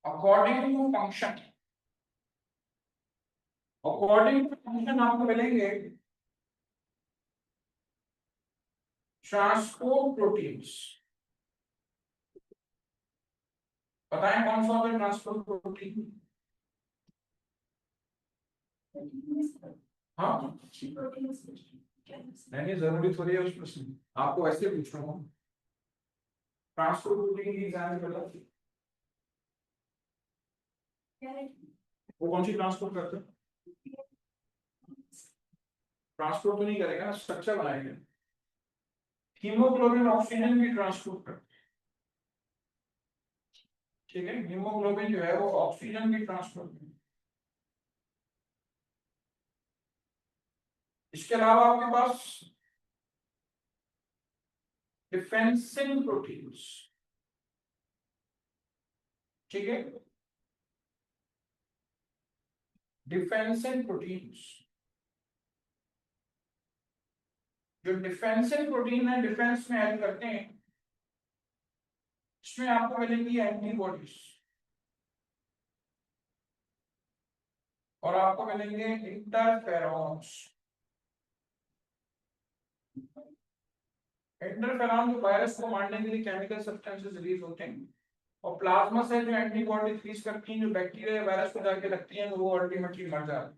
According to function, according to function आपको मिलेंगे ट्रांसपोर्ट प्रोटीन्स। बताएं कौन सा होता है ट्रांसपोर्ट प्रोटीन? हाँ नहीं, जरूरी थोड़ी है उस प्रश्न, आपको वैसे पूछ रहा हूँ। ट्रांसपोर्ट प्रोटीन की एग्जाम में बता, वो कौन सी ट्रांसपोर्ट करते हैं? ट्रांसपोर्ट तो नहीं करेगा, स्ट्रक्चर बनाएगा। हीमोग्लोबिन ऑक्सीजन भी ट्रांसपोर्ट करते हैं। ठीक है, हीमोग्लोबिन जो है वो ऑक्सीजन भी ट्रांसपोर्ट करते हैं। इसके अलावा आपके पास डिफेंसिंग प्रोटीन्स, ठीक है, डिफेंसिंग प्रोटीन्स। जो डिफेंसिव प्रोटीन है, डिफेंस में हेल्प करते हैं, इसमें आपको मिलेंगी एंटीबॉडीज और आपको मिलेंगे इंटरफेरॉन्स। इंटरफेरॉन जो वायरस को मारने के लिए केमिकल सब्सटेंसेस रिलीज होते हैं, और प्लाज्मा से जो एंटीबॉडी रिलीज करती हैं, जो बैक्टीरिया या वायरस को जाके लगती हैं, वो अल्टीमेटली मर जाते हैं।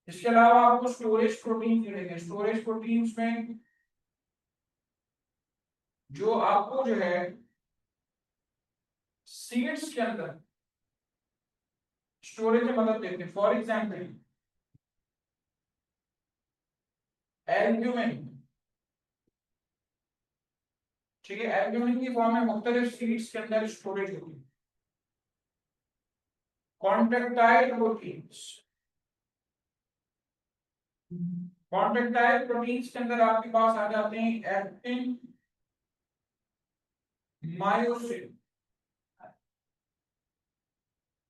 इसके अलावा आपको स्टोरेज प्रोटीन मिलेंगे। स्टोरेज प्रोटीन्स में जो आपको जो है सीड्स के अंदर स्टोरेज में मदद देते हैं। फॉर एग्जाम्पल एल्ब्यूमिन, ठीक है, एल्ब्यूमिन की फॉर्म में मुख्तलिफ सीड्स के अंदर स्टोरेज होती है। कॉन्ट्रैक्टाइल प्रोटीन्स, कॉन्ट्रैक्टाइल प्रोटीन्स के अंदर आपके पास आ जाते हैं एक्टिन, मायोसिन,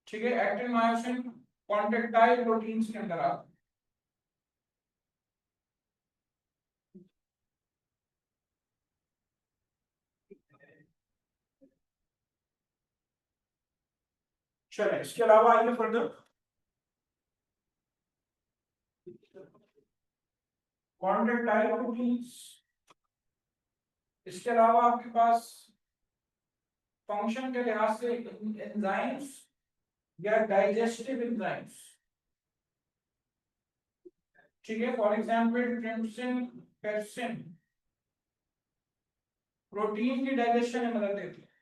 ठीक है, एक्टिन मायोसिन कॉन्ट्रैक्टाइल प्रोटीन्स के अंदर आते हैं। चलिए इसके अलावा आइए फर्दर, कॉन्ट्रैक्टाइल प्रोटीन्स। इसके अलावा आपके पास फंक्शन के लिहाज से एंजाइम्स या डाइजेस्टिव एंजाइम्स, ठीक है, for example trypsin, pepsin protein की डाइजेशन में मदद देती है।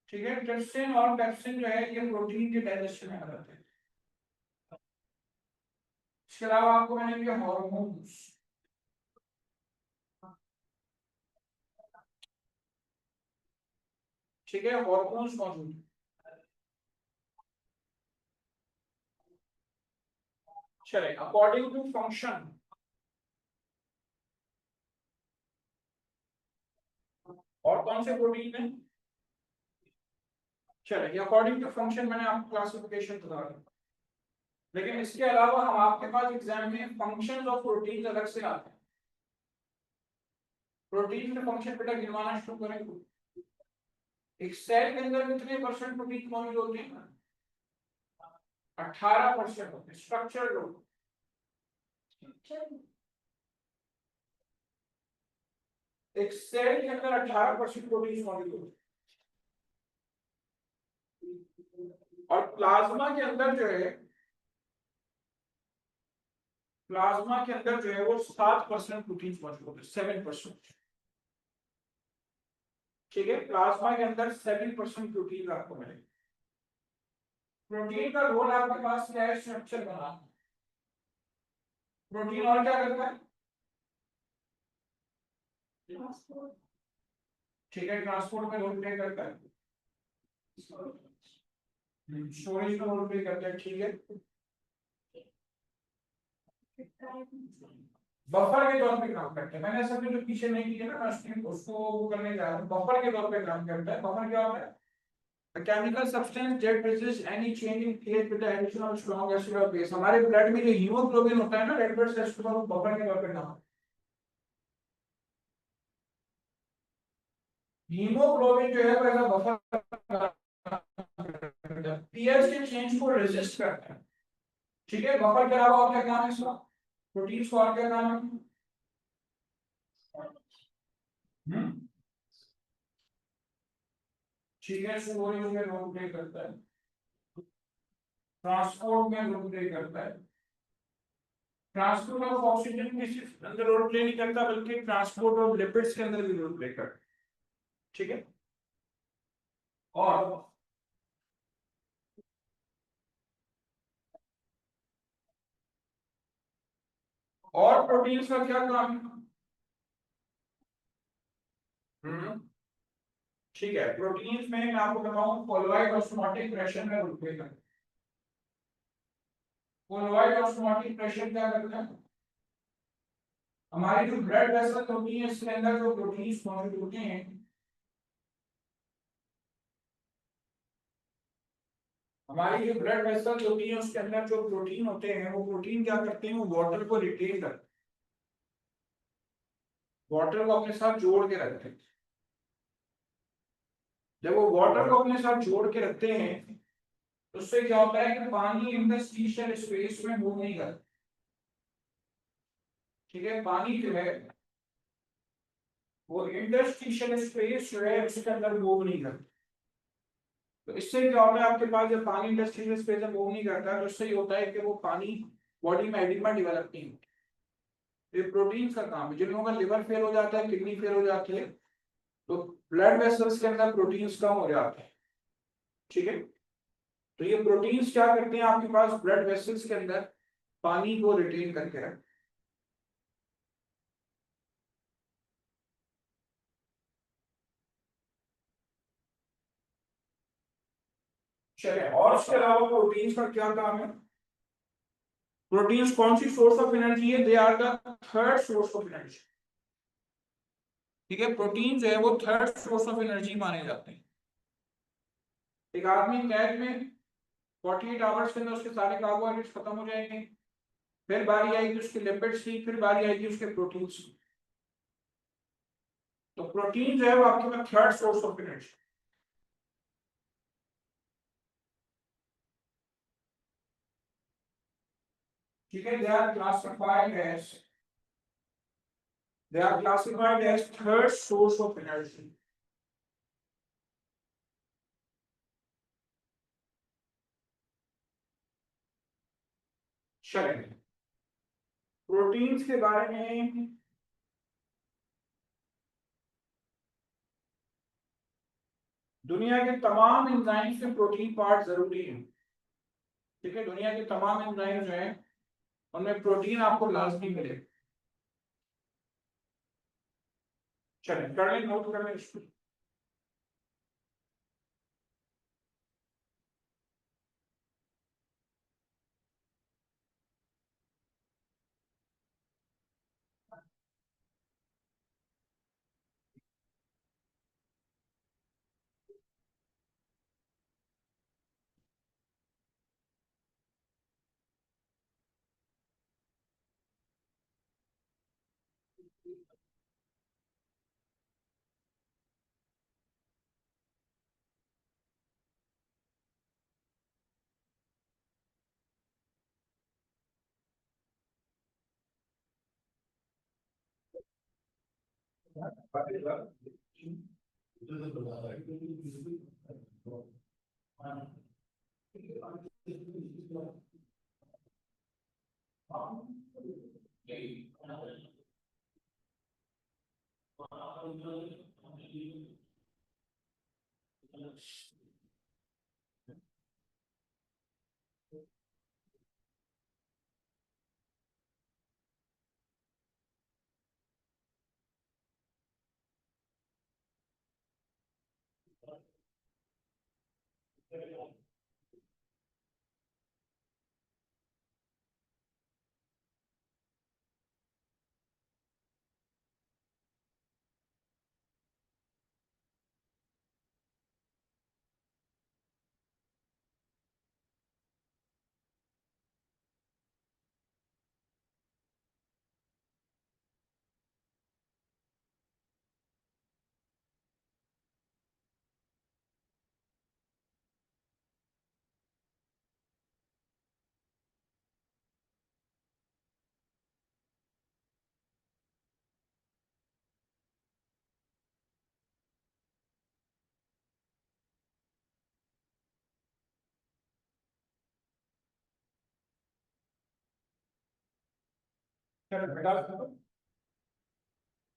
ठीक है, ट्रिप्सिन और पेप्सिन जो है ये प्रोटीन के डाइजेशन में मदद देती है। इसके अलावा आपको मिलेंगे हार्मोन्स, ठीक है, हार्मोन्स मौजूद है। चलिए अकॉर्डिंग टू फंक्शन, और कौन से प्रोटीन है? चलिए अकॉर्डिंग टू फंक्शन मैंने आपको क्लासिफिकेशन बता दी, लेकिन इसके अलावा हम आपके पास एग्जाम में फंक्शंस ऑफ प्रोटीन अलग से आते हैं। प्रोटीन के फंक्शन बेटा गिनवाना शुरू करें। एक सेल के अंदर कितने परसेंट प्रोटीन मौजूद होते हैं? 18% होते हैं स्ट्रक्चर लोग। एक सेल के अंदर 18% प्रोटीन मौजूद होते हैं। और प्लाज्मा के अंदर जो है, प्लाज्मा के अंदर जो है वो 7% प्रोटीन मौजूद होते हैं, 7%। ठीक है, प्लाज्मा के अंदर 7% प्रोटीन आपको मिलेगा। प्रोटीन का रोल आपके पास क्या है? स्ट्रक्चर बना। प्रोटीन और क्या करता है? ठीक है, ट्रांसपोर्ट में रोल प्ले करता है, स्टोरेज में रोल प्ले करता है। ठीक है, बफर के तौर पे काम करता है। मैंने सब जो पीछे नहीं किया ना, उसको करने जा रहा हूँ। बफर के तौर पे काम करता है। बफर क्या होता है? A chemical substance that resists any change in pH with the addition of strong acid or base। हमारे ब्लड में जो हीमोग्लोबिन होता है ना, रेड ब्लड सेल्स को बफर के तौर पे काम। हीमोग्लोबिन जो है वो ऐसा बफर पीएच के चेंज को रेजिस्ट करता है। ठीक है, बफर के अलावा और क्या काम है इसका? प्रोटीन्स को और क्या काम है? ठीक है, स्टोरेज में रोल प्ले करता है, ट्रांसपोर्ट में रोल प्ले करता है। ट्रांसपोर्ट ऑफ ऑक्सीजन किसी अंदर रोल प्ले नहीं करता, बल्कि ट्रांसपोर्ट ऑफ लिपिड्स के अंदर भी रोल प्ले करता है। ठीक है, और प्रोटीन्स का क्या काम है? हम्म, ठीक है, प्रोटीन्स में मैं आपको बताऊं, कोलोइड ऑस्मोटिक प्रेशर में रोल प्ले करता है। कोलोइड ऑस्मोटिक प्रेशर क्या करता है? हमारी जो ब्लड वेसल होती है इसके अंदर जो प्रोटीन्स मौजूद होते हैं, हमारी जो ब्लड वेसल होती है उसके अंदर जो प्रोटीन होते हैं, वो प्रोटीन क्या करते हैं? वो वाटर को रिटेन करते हैं, वाटर को अपने साथ जोड़ के रखते हैं। जब वो वाटर को अपने साथ जोड़ के रखते हैं तो उससे क्या होता है कि पानी इंटरस्टिशियल स्पेस में मूव नहीं करता। ठीक है, पानी जो है वो इंटरस्टिशियल स्पेस जो है उसके अंदर मूव नहीं करता। तो इससे क्या होता है, आपके पास जब पानी इंटरस्टिशियल स्पेस में मूव नहीं करता तो इससे ये होता है कि वो पानी बॉडी में एडिमा डेवलप नहीं होती। ये प्रोटीन का काम है। जिन लोगों का लिवर फेल हो जाता है, किडनी फेल हो जाती है, तो ब्लड वेसल्स के अंदर प्रोटीन्स कम हो जाते हैं। ठीक है, तो ये प्रोटीन्स क्या करते हैं? आपके पास ब्लड वेसल्स के अंदर पानी को रिटेन करके रखते हैं। चलिए, और उसके अलावा प्रोटीन्स का क्या काम है? प्रोटीन्स कौन सी सोर्स ऑफ एनर्जी है? They are the third source of energy. ठीक है, प्रोटीन जो है वो थर्ड सोर्स ऑफ एनर्जी माने जाते हैं। एक आदमी कैद में 48 आवर्स के अंदर उसके सारे कार्बोहाइड्रेट्स खत्म हो जाएंगे, फिर बारी आएगी उसके लिपिड्स की, फिर बारी आएगी उसके प्रोटीन्स की। तो प्रोटीन जो है वो आपके पास थर्ड सोर्स ऑफ एनर्जी। ठीक है, they are classified as third source of energy। चलिए, प्रोटीन्स के बारे में दुनिया के तमाम एंजाइम्स में प्रोटीन पार्ट जरूरी है। ठीक है, दुनिया के तमाम एंजाइम जो है उनमें प्रोटीन आपको लाजमी मिलेगा। चलिए, कर लें, नोट कर लें इसको।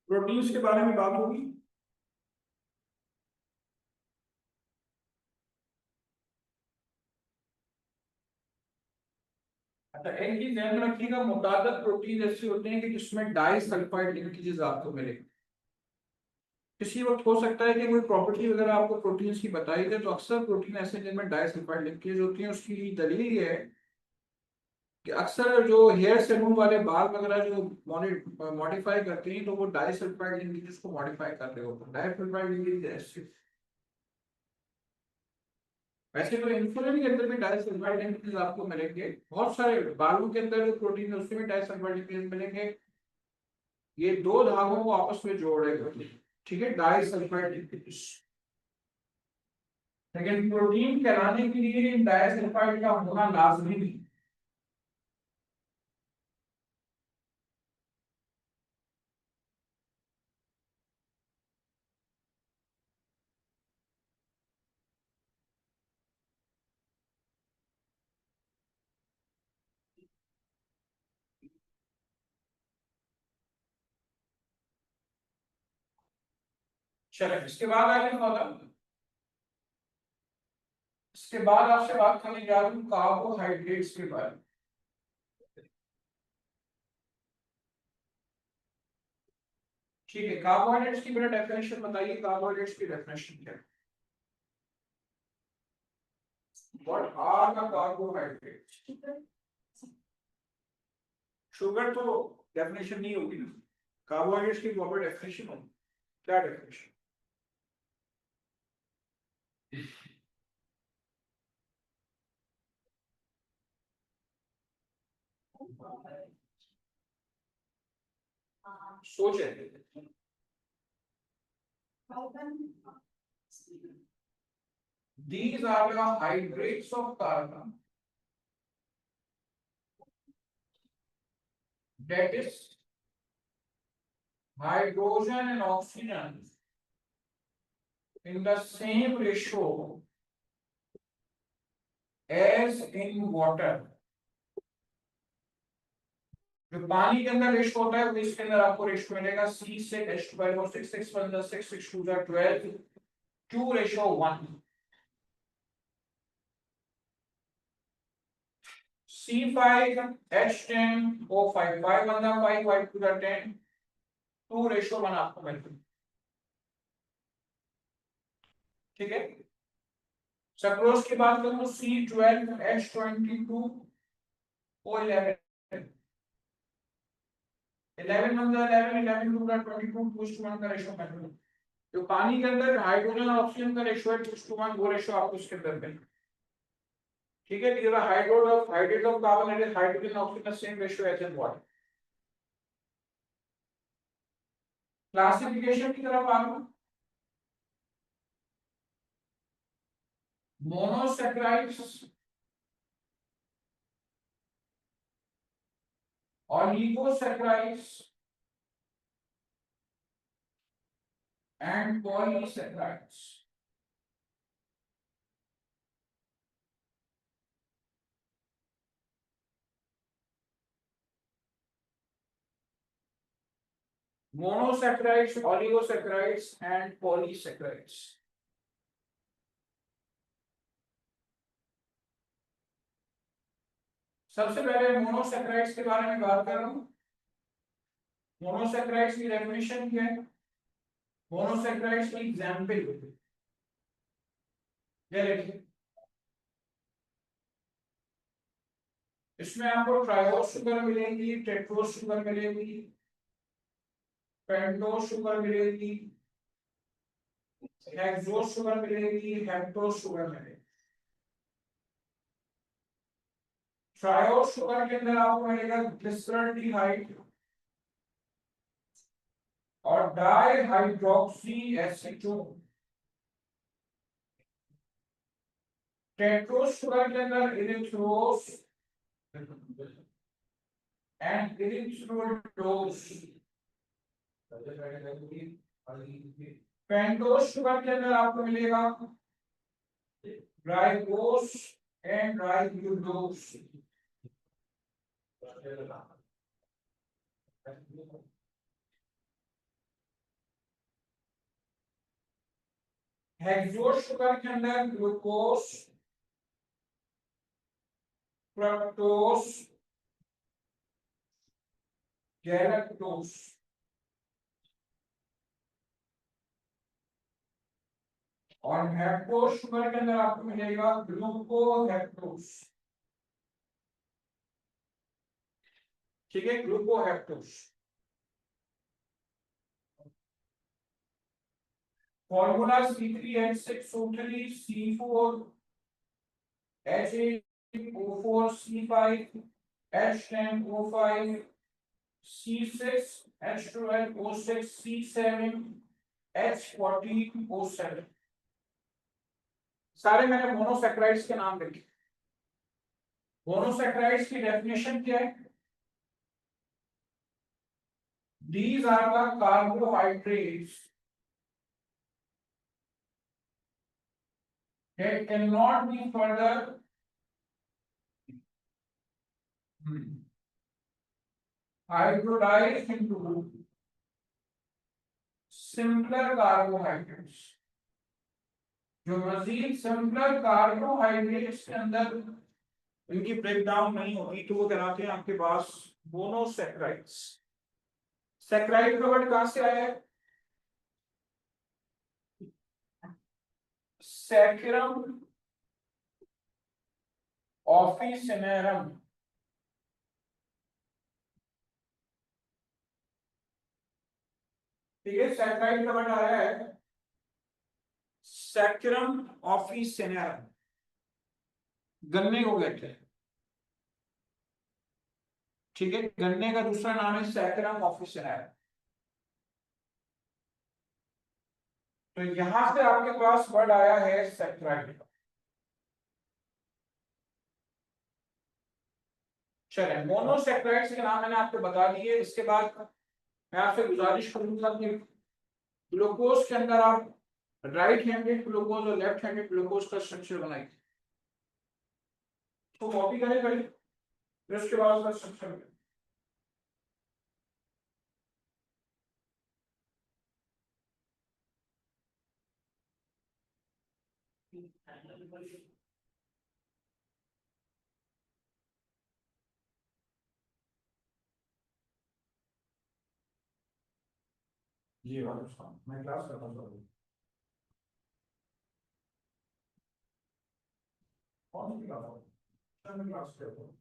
प्रोटीन्स के बारे में बात होगी। अच्छा, एक चीज ध्यान में रखिएगा, मुतादद प्रोटीन ऐसे होते हैं कि जिसमें डाई सल्फाइड लिंकेजेस आपको मिलेंगे। किसी वक्त हो सकता है कि कोई प्रॉपर्टी वगैरह आपको प्रोटीन्स की बताई जाए, तो अक्सर प्रोटीन ऐसे हैं जिनमें डाई सल्फाइड लिंकेज होती है। उसकी दलील ये है कि अक्सर जो हेयर सैलून वाले बाल वगैरह जो मॉडिफाई करते हैं, तो वो डाई सल्फाइड लिंकेजेस को मॉडिफाई कर रहे होते हैं। डाई सल्फाइड लिंकेज वैसे तो इंसुलिन के अंदर भी डाइसल्फाइड लिंकेज आपको मिलेंगे, बहुत सारे बालों के अंदर जो प्रोटीन है उसमें भी डाइसल्फाइड लिंकेज मिलेंगे। ये दो धागों को आपस में जोड़ेगा, ठीक है, डाइसल्फाइड लिंकेज। लेकिन प्रोटीन कहलाने के लिए डाइसल्फाइड का होना लाजमी नहीं। चलिए, इसके बाद आगे होगा, इसके बाद आपसे बात करने जा रही हूँ कार्बोहाइड्रेट्स के बारे में। ठीक है, कार्बोहाइड्रेट्स की मेरा डेफिनेशन बताइए, कार्बोहाइड्रेट्स की डेफिनेशन क्या है? What are the carbohydrates? Sugar तो डेफिनेशन नहीं होगी ना, कार्बोहाइड्रेट्स की प्रॉपर डेफिनेशन होगी। क्या डेफिनेशन? सोचे these are the hydrates of carbon, that is hydrogen and oxygen in the same ratio as in water। जो पानी के अंदर रेशो होता है, वो इसके अंदर आपको रेशो मिलेगा C6H12O6 6 1 6 6 2 12 2:1। C5H10O5 5 1 5 5 2 10 2:1 आपको मिलेगा। ठीक है, सक्रोज की बात करूं तो C12H22O11 11 11 11 2 22 2:1 का रेशो मिलेगा। जो पानी के अंदर हाइड्रोजन और ऑक्सीजन का रेशो है 2:1, वो रेशो आपको इसके अंदर मिलेगा। ठीक है, because hydrate of carbon and hydrogen oxygen same ratio as in water। Classification की तरफ आ गए, मोनोसैकराइड्स और लिपोसैकराइड्स and polysaccharides. Monosaccharides, oligosaccharides and polysaccharides. सबसे पहले मोनोसैकेराइड्स के बारे में बात कर रहा हूं। मोनोसैकेराइड्स की डेफिनेशन क्या है? मोनोसैकेराइड्स की एग्जांपल ये देखिए, इसमें आपको ट्राइओस शुगर मिलेगी, टेट्रोस शुगर मिलेगी, पेंटोस शुगर मिलेगी, हेक्सोस शुगर मिलेगी, हेप्टोस शुगर मिलेगी। ट्राइओस शुगर के अंदर आपको मिलेगा ग्लिसरॉल्डिहाइड और डाइहाइड्रोक्सी एसीटोन। टेट्रोस शुगर के अंदर इरिथ्रोस एंड इरिथ्रोडोस। पेंटोस शुगर के अंदर आपको मिलेगा राइबोस एंड राइबोडोस। हेक्सोस शुगर के अंदर ग्लूकोस, फ्रक्टोस, गैलेक्टोस। और हेप्टोस शुगर के अंदर आपको मिलेगा ग्लूकोहेप्टोस। ठीक है, ग्लूकोहेप्टोस। Formula C3H6O3 C4 H8O4 C5 H10O5 C6 H12O6 C7 H14O7। सारे मैंने मोनोसैकेराइड्स के नाम लिखे। मोनोसैकेराइड्स की डेफिनेशन क्या है? These are the carbohydrates that cannot be further hybridized into simpler carbohydrates। जो मजीद सिंपलर कार्बोहाइड्रेट्स के अंदर इनकी ब्रेकडाउन नहीं होगी तो वो कहलाते हैं आपके पास मोनोसैकेराइड्स। सैकेराइड का वर्ड कहां से आया है? Saccharum officinarum. ठीक है, सैकेराइड का वर्ड आया है सैकरम ऑफिसिनेरम, गन्ने को कहते हैं। ठीक है, गन्ने का दूसरा नाम है सैकरम ऑफिसिनेरम। तो यहां से आपके पास वर्ड आया है सैकेराइड। चलिए, मोनोसैकेराइड्स के नाम मैंने आपको बता दिए। इसके बाद मैं आपसे गुजारिश करूंगा कि ग्लूकोज के अंदर आप राइट हैंडेड ग्लूकोज और लेफ्ट हैंडेड ग्लूकोज का स्ट्रक्चर बनाइए। तो कॉपी करें पहले, फिर उसके बाद उसका स्ट्रक्चर। जी वालेकुम, मैं क्लास करता हूँ। कौन सी क्लास है? मैं क्लास करता हूँ।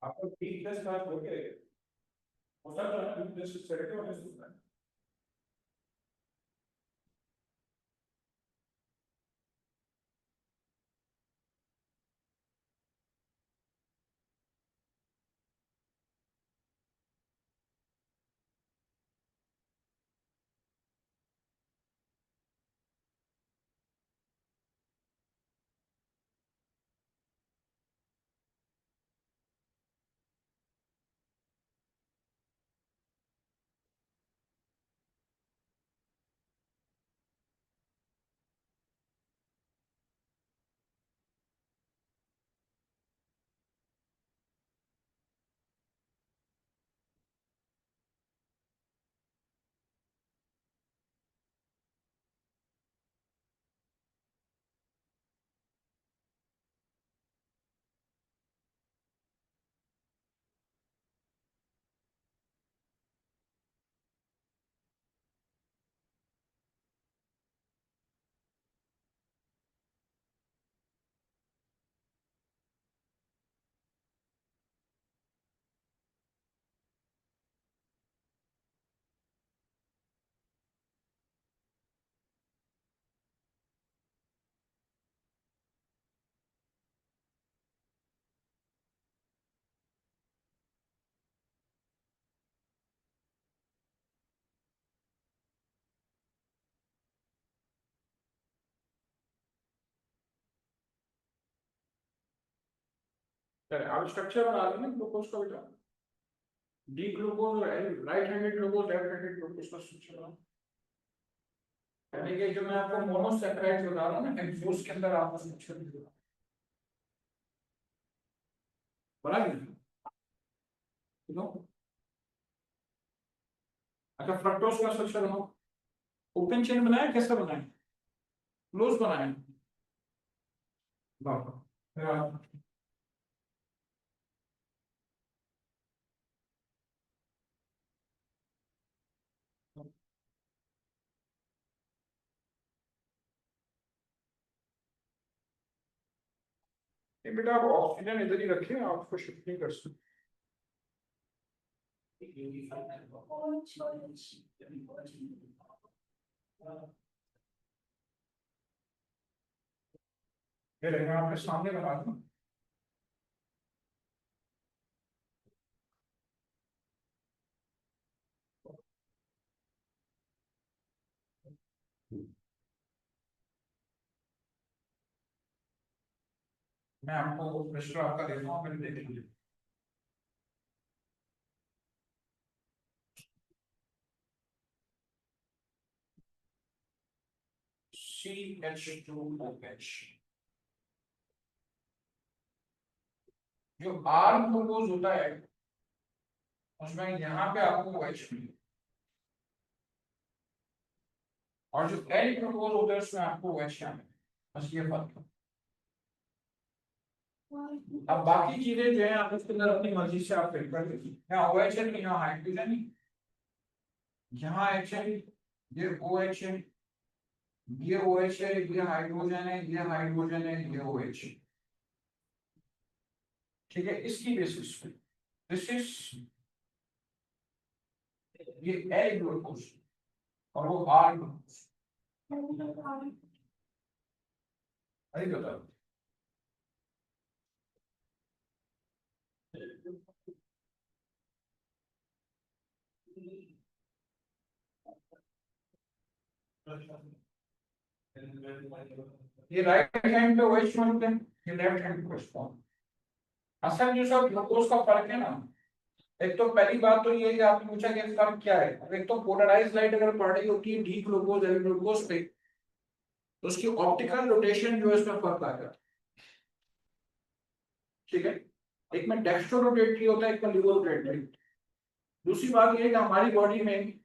आपको ठीक 10 बार हो गए हो सकता है 10 सेकंड आप स्ट्रक्चर बना लेंगे ग्लूकोज का बेटा डी ग्लूकोज और right handed glucose left handed glucose का स्ट्रक्चर बना यानी कि जो मैं आपको मोनोसैकेराइड बता रहा हूँ ना हेक्सोस के अंदर आपका स्ट्रक्चर बना लिया नो अच्छा फ्रक्टोज का स्ट्रक्चर बनाओ ओपन चेन बनाया कैसे बनाए क्लोज बनाए वाह ये बेटा आप ऑक्सीजन इधर ही रखिए आपको शिफ्ट नहीं कर सकते ये रहेगा आपके सामने बना दूं मैं आपको प्रश्न आपका देता हूँ, फिर देख लीजिए। CH2OH, जो R ग्लूकोज होता है उसमें यहाँ पे आपको OH मिलेगा, और जो L ग्लूकोज होता है उसमें आपको OH यहाँ मिलेगा। बस ये फर्क है। अब बाकी चीजें जो है आप उसके अंदर अपनी मर्जी से आप फिल कर दीजिए। यहाँ OH है, यहाँ हाइड्रोजन है, यहाँ H है, ये OH है, ये OH है, ये हाइड्रोजन है, ये हाइड्रोजन है, ये OH है। ठीक है, इसकी बेसिस पे दिस इज ये L ग्लूकोज और वो R ग्लूकोज। अरे बताओ, ये राइट हैंड पे OH बनते हैं, ये लेफ्ट हैंड पे OH। असल जो सब ग्लूकोज का फर्क है ना, एक तो पहली बात तो ये है कि आपने पूछा कि फर्क क्या है। अब एक तो पोलराइज लाइट अगर पड़ रही होती है डी ग्लूकोज एल ग्लूकोज पे, तो उसकी ऑप्टिकल रोटेशन जो है उसमें फर्क आ जाता है। ठीक है, एक में डेक्स्ट्रो रोटेटरी होता है, एक में लिवो रोटेटरी। दूसरी बात ये है कि हमारी बॉडी में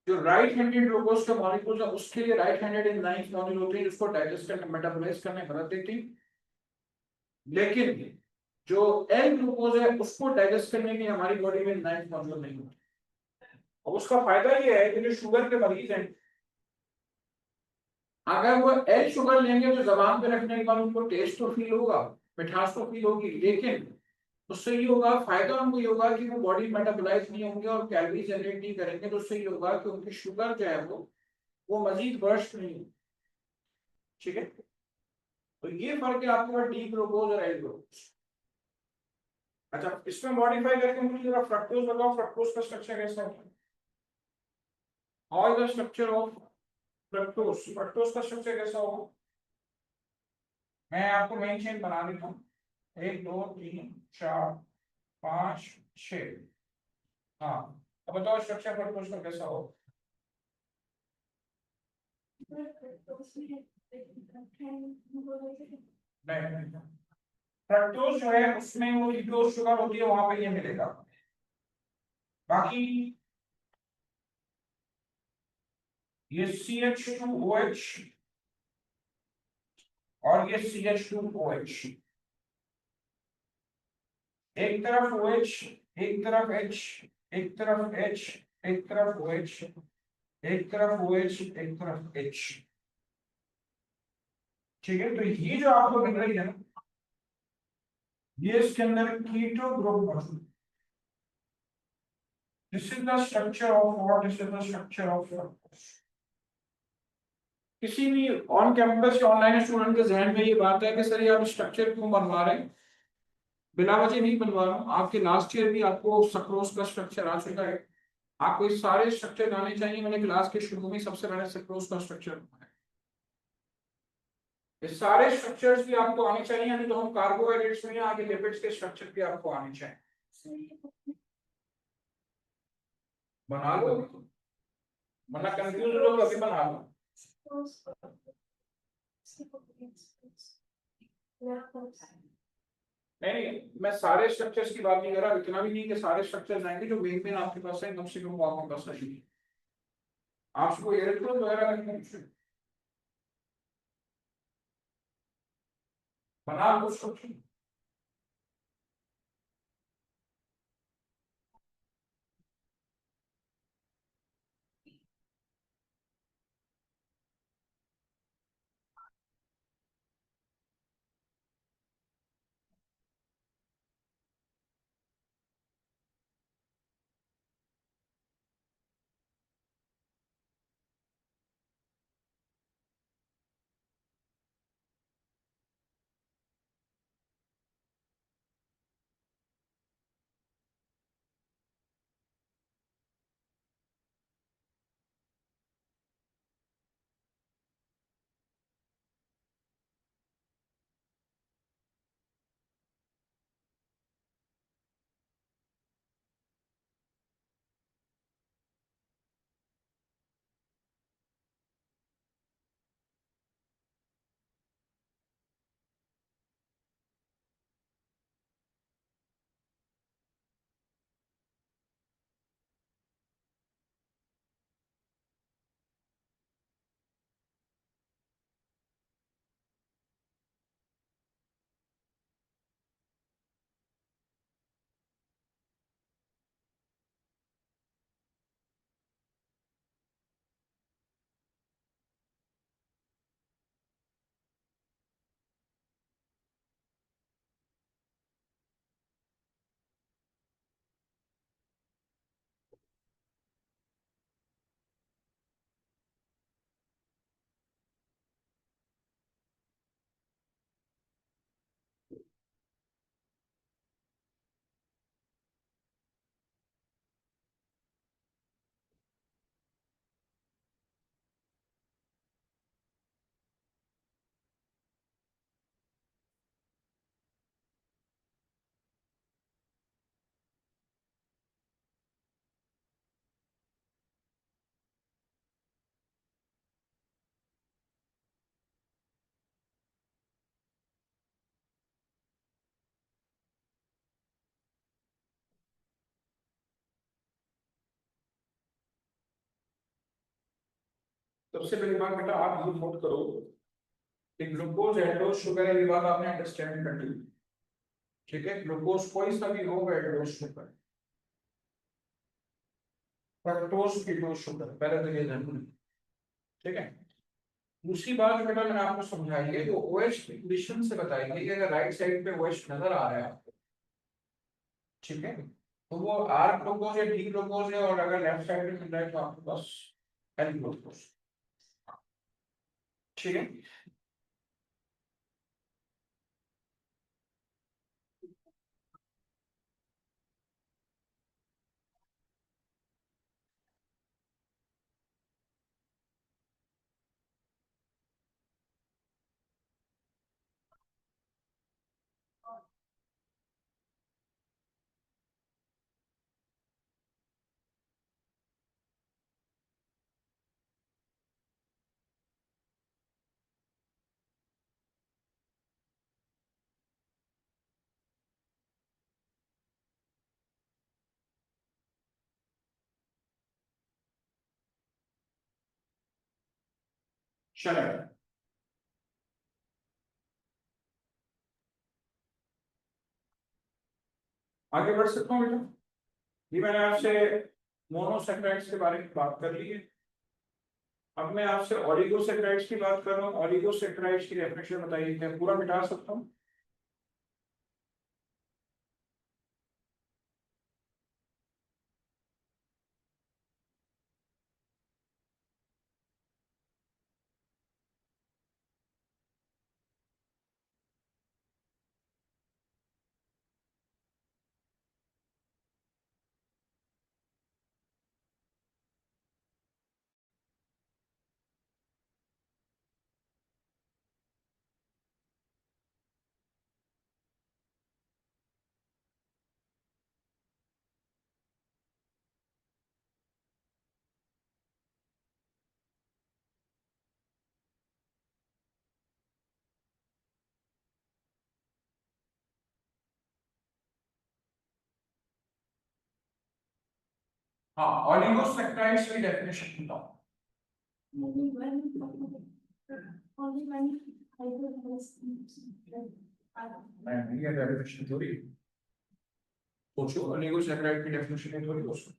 जो राइट हैंडेड ग्लूकोज के मॉलिक्यूल्स है उसके लिए राइट हैंडेड एंजाइम्स मौजूद होते हैं जिसको डाइजेस्ट करने मेटाबोलाइज करने में मदद देती हैं। लेकिन जो एल ग्लूकोज है उसको डाइजेस्ट करने के लिए हमारी बॉडी में एंजाइम्स मौजूद नहीं होते। और उसका फायदा ये है कि जो शुगर के मरीज हैं, अगर वो एल शुगर लेंगे तो जबान पे रखने के बाद उनको टेस्ट तो फील होगा, मिठास तो फील होगी, लेकिन उससे ये होगा, फायदा उनको ये होगा कि वो बॉडी मेटाबोलाइज नहीं होंगे और कैलोरी जनरेट नहीं करेंगे। तो उससे ये होगा कि उनकी शुगर जो है वो मजीद बर्स्ट नहीं होगी। ठीक है, तो ये फर्क है आपके पास डी ग्लूकोज और एल ग्लूकोज। अच्छा, इसमें मॉडिफाई करके मुझे जरा फ्रक्टोज बताओ, फ्रक्टोज का स्ट्रक्चर कैसा होता है? और the structure of fructose, fructose का स्ट्रक्चर कैसा होगा? मैं आपको मेन चेन बना देता हूँ। 1 2 3 4 5 6। हाँ, अब बताओ स्ट्रक्चर फ्रक्टोज का कैसा होगा? नहीं, फ्रक्टोज जो है उसमें वो लिटोज शुगर होती है, वहां पे ये मिलेगा। बाकी ये CH2OH और ये CH2OH, एक तरफ OH, एक तरफ H, एक तरफ H, एक तरफ OH, एक तरफ OH, एक तरफ H। ठीक है, तो ये जो आपको मिल रही है ना, ये इसके अंदर कीटो ग्रुप मौजूद। This is the structure of what, this is the structure of. किसी भी ऑन कैंपस या ऑनलाइन स्टूडेंट के जहन में ये बात है कि सर ये आप स्ट्रक्चर क्यों बनवा रहे हैं? बिना वजह नहीं बनवा रहा हूँ। आपके लास्ट ईयर भी आपको सक्रोज का स्ट्रक्चर आ चुका है, आपको ये सारे स्ट्रक्चर आने चाहिए। मैंने क्लास के शुरू में सबसे पहले सक्रोज का स्ट्रक्चर बनाया, ये सारे स्ट्रक्चर्स भी आपको आने चाहिए, यानी तो हम कार्बोहाइड्रेट्स में आगे लिपिड्स के स्ट्रक्चर भी आपको आने चाहिए। बना लो, वरना कंफ्यूज हो तो अभी बना लो। नहीं, मैं सारे स्ट्रक्चर्स की बात नहीं कर रहा, इतना भी नहीं कि सारे स्ट्रक्चर्स आएंगे। जो मेन मेन आपके पास है कम से कम वो आपके पास है। आपको इलेक्ट्रॉन वगैरह का बना लो स्ट्रक्चर। सबसे पहली बात बेटा आप ये नोट करो कि ग्लूकोज एल्डोज शुगर ये बात आपने अंडरस्टैंड कर ली, ठीक है। ग्लूकोज कोई सा भी होगा aldose sugar, fructose ketose sugar, पहले तो ये ध्यान रखना, ठीक है। दूसरी बात बेटा मैंने आपको समझाई है, जो OH की पोजीशन से बताई है कि अगर राइट साइड पे OH नजर आ रहा है आपको, ठीक है, तो वो R ग्लूकोज है, D ग्लूकोज है, और अगर लेफ्ट साइड पे मिल रहा है तो आपके पास L ग्लूकोज, ठीक है। चलेगा, आगे बढ़ सकता हूँ बेटा। ये मैंने आपसे मोनोसैकेराइड्स के बारे में बात कर ली है। अब मैं आपसे ओलिगोसैकेराइड्स की बात कर रहा हूँ। ओलिगोसैकेराइड्स की डेफिनेशन बताइए, क्या पूरा मिटा सकता हूँ? हाँ, ओलिगोसैकेराइड्स की डेफिनेशन बताओ। Only one hydrogenous. नहीं, ये डेफिनेशन थोड़ी है। सोचो, ओलिगोसैकेराइड की डेफिनेशन है थोड़ी दोस्तों।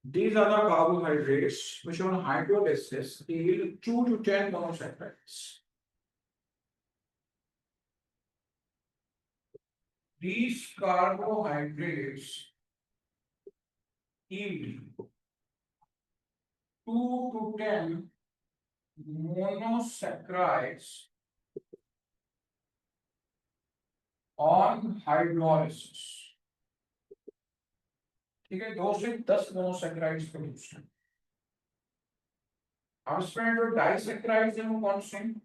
These are the carbohydrates which on hydrolysis yield 2 to 10 monosaccharides. These carbohydrates yield 2 to 10 monosaccharides on hydrolysis. ठीक है, 2 से 10 मोनोसैकेराइड्स प्रोड्यूस हैं। अब इसमें जो डाइसैकेराइड्स हैं वो कौन से हैं?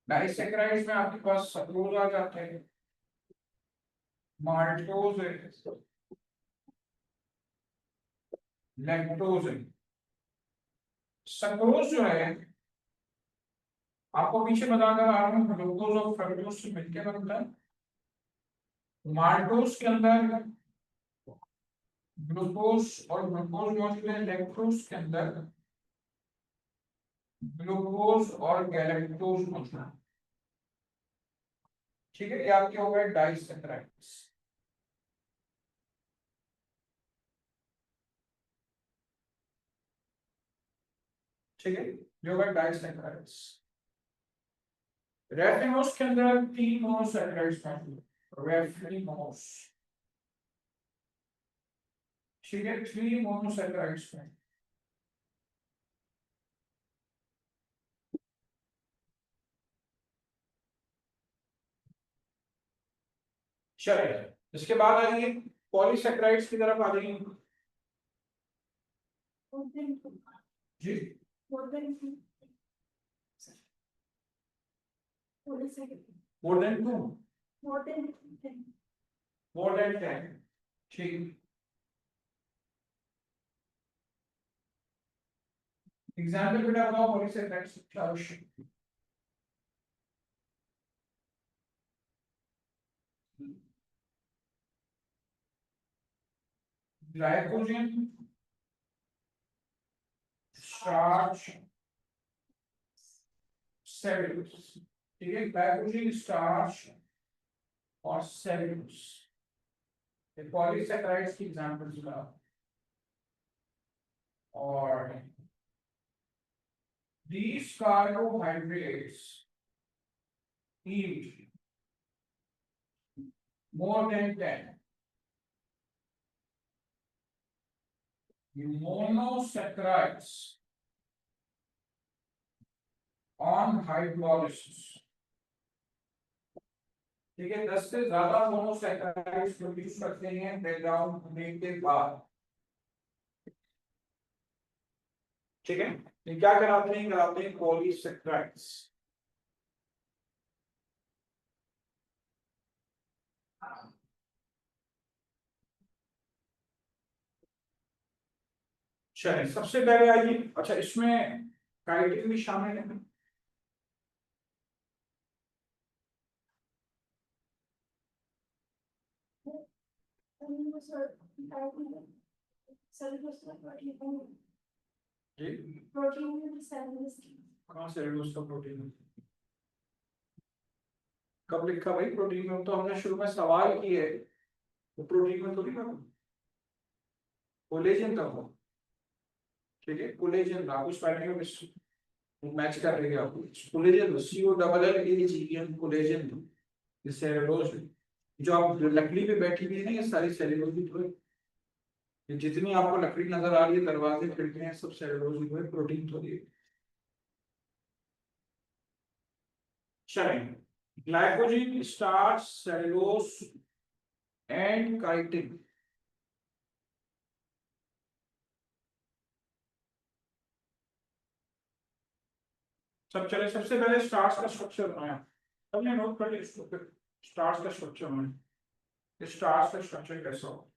डाइसैकेराइड्स में आपके पास सक्रोज आ जाते हैं, माल्टोज है, लैक्टोज है। सक्रोज जो है आपको पीछे बताकर आ रहा हूँ, ग्लूकोज और फ्रक्टोज से मिलकर बनता है। माल्टोज के अंदर ग्लूकोज और ग्लूकोज मौजूद है, लैक्टोज के अंदर ग्लूकोज और गैलेक्टोज मौजूद है, ठीक है। ये आपके हो गए डाइसैकेराइड्स, ठीक है, जो है डाइसैकेराइड्स। रेफिनोज के अंदर 3 मोनोसैकेराइड्स मौजूद है, रेफिनोज, ठीक है, 3 मोनोसैकेराइड्स में। चलिए, इसके बाद आइए पॉलीसैकेराइड्स की तरफ आ जाइए जी। मोर देन 2, मोर देन 10, ठीक। एग्जाम्पल बेटा बताओ पॉलीसैकेराइड्स क्या आवश्यक? Glycogen, starch, cellulose. ठीक है, ग्लाइकोजन, स्टार्च और सेल्यूलोज, ये पॉलीसेकेराइड्स की एग्जांपल्स का। और these carbohydrates eat more than 10 monosaccharides on hydrolysis। ठीक है, 10 से ज्यादा मोनोसैकेराइड्स प्रोड्यूस करते हैं ब्रेकडाउन होने के बाद। ठीक है, ये क्या कराते हैं पॉलीसैकेराइड्स। चलिए सबसे पहले आइए, अच्छा इसमें काइटिन भी शामिल है। जी, कहाँ से उसका प्रोटीन कब लिखा भाई प्रोटीन में? तो हमने शुरू में सवाल किए, वो प्रोटीन में थोड़ी ना, कोलेजन का हो। ठीक है, कोलेजन था उस पैटर्न में मैच कर रही है आपको। कोलेजन COLLAGEN कोलेजन, ये सेलुलोज है। जो आप लकड़ी पे बैठी हुई है ना, ये सारी सेलुलोज ही तो है। ये जितनी आपको लकड़ी नजर आ रही है, दरवाजे खिड़कियां, सब सेलुलोज ही तो है, प्रोटीन थोड़ी है। चलें, glycogen, starch, cellulose and chitin. सब चले, सबसे पहले स्टार्च का स्ट्रक्चर बनाया, हमने नोट कर लिया इसको। फिर स्टार्च का स्ट्रक्चर बनाया, स्टार्च का स्ट्रक्चर कैसा हो।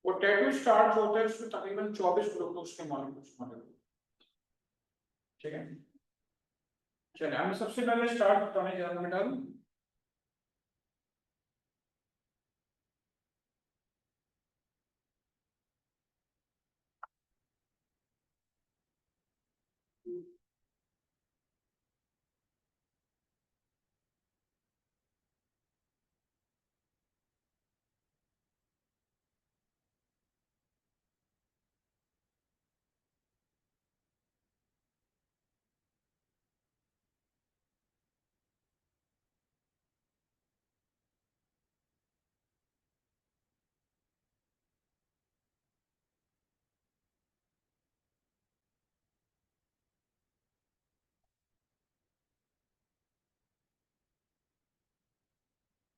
पोटैटो स्टार्च होता है, उसमें तकरीबन 24 ग्लूकोज के मॉलिक्यूल्स मौजूद हैं। ठीक है, चलिए हमें सबसे पहले स्टार्ट बताने ज्यादा मिटा दूं।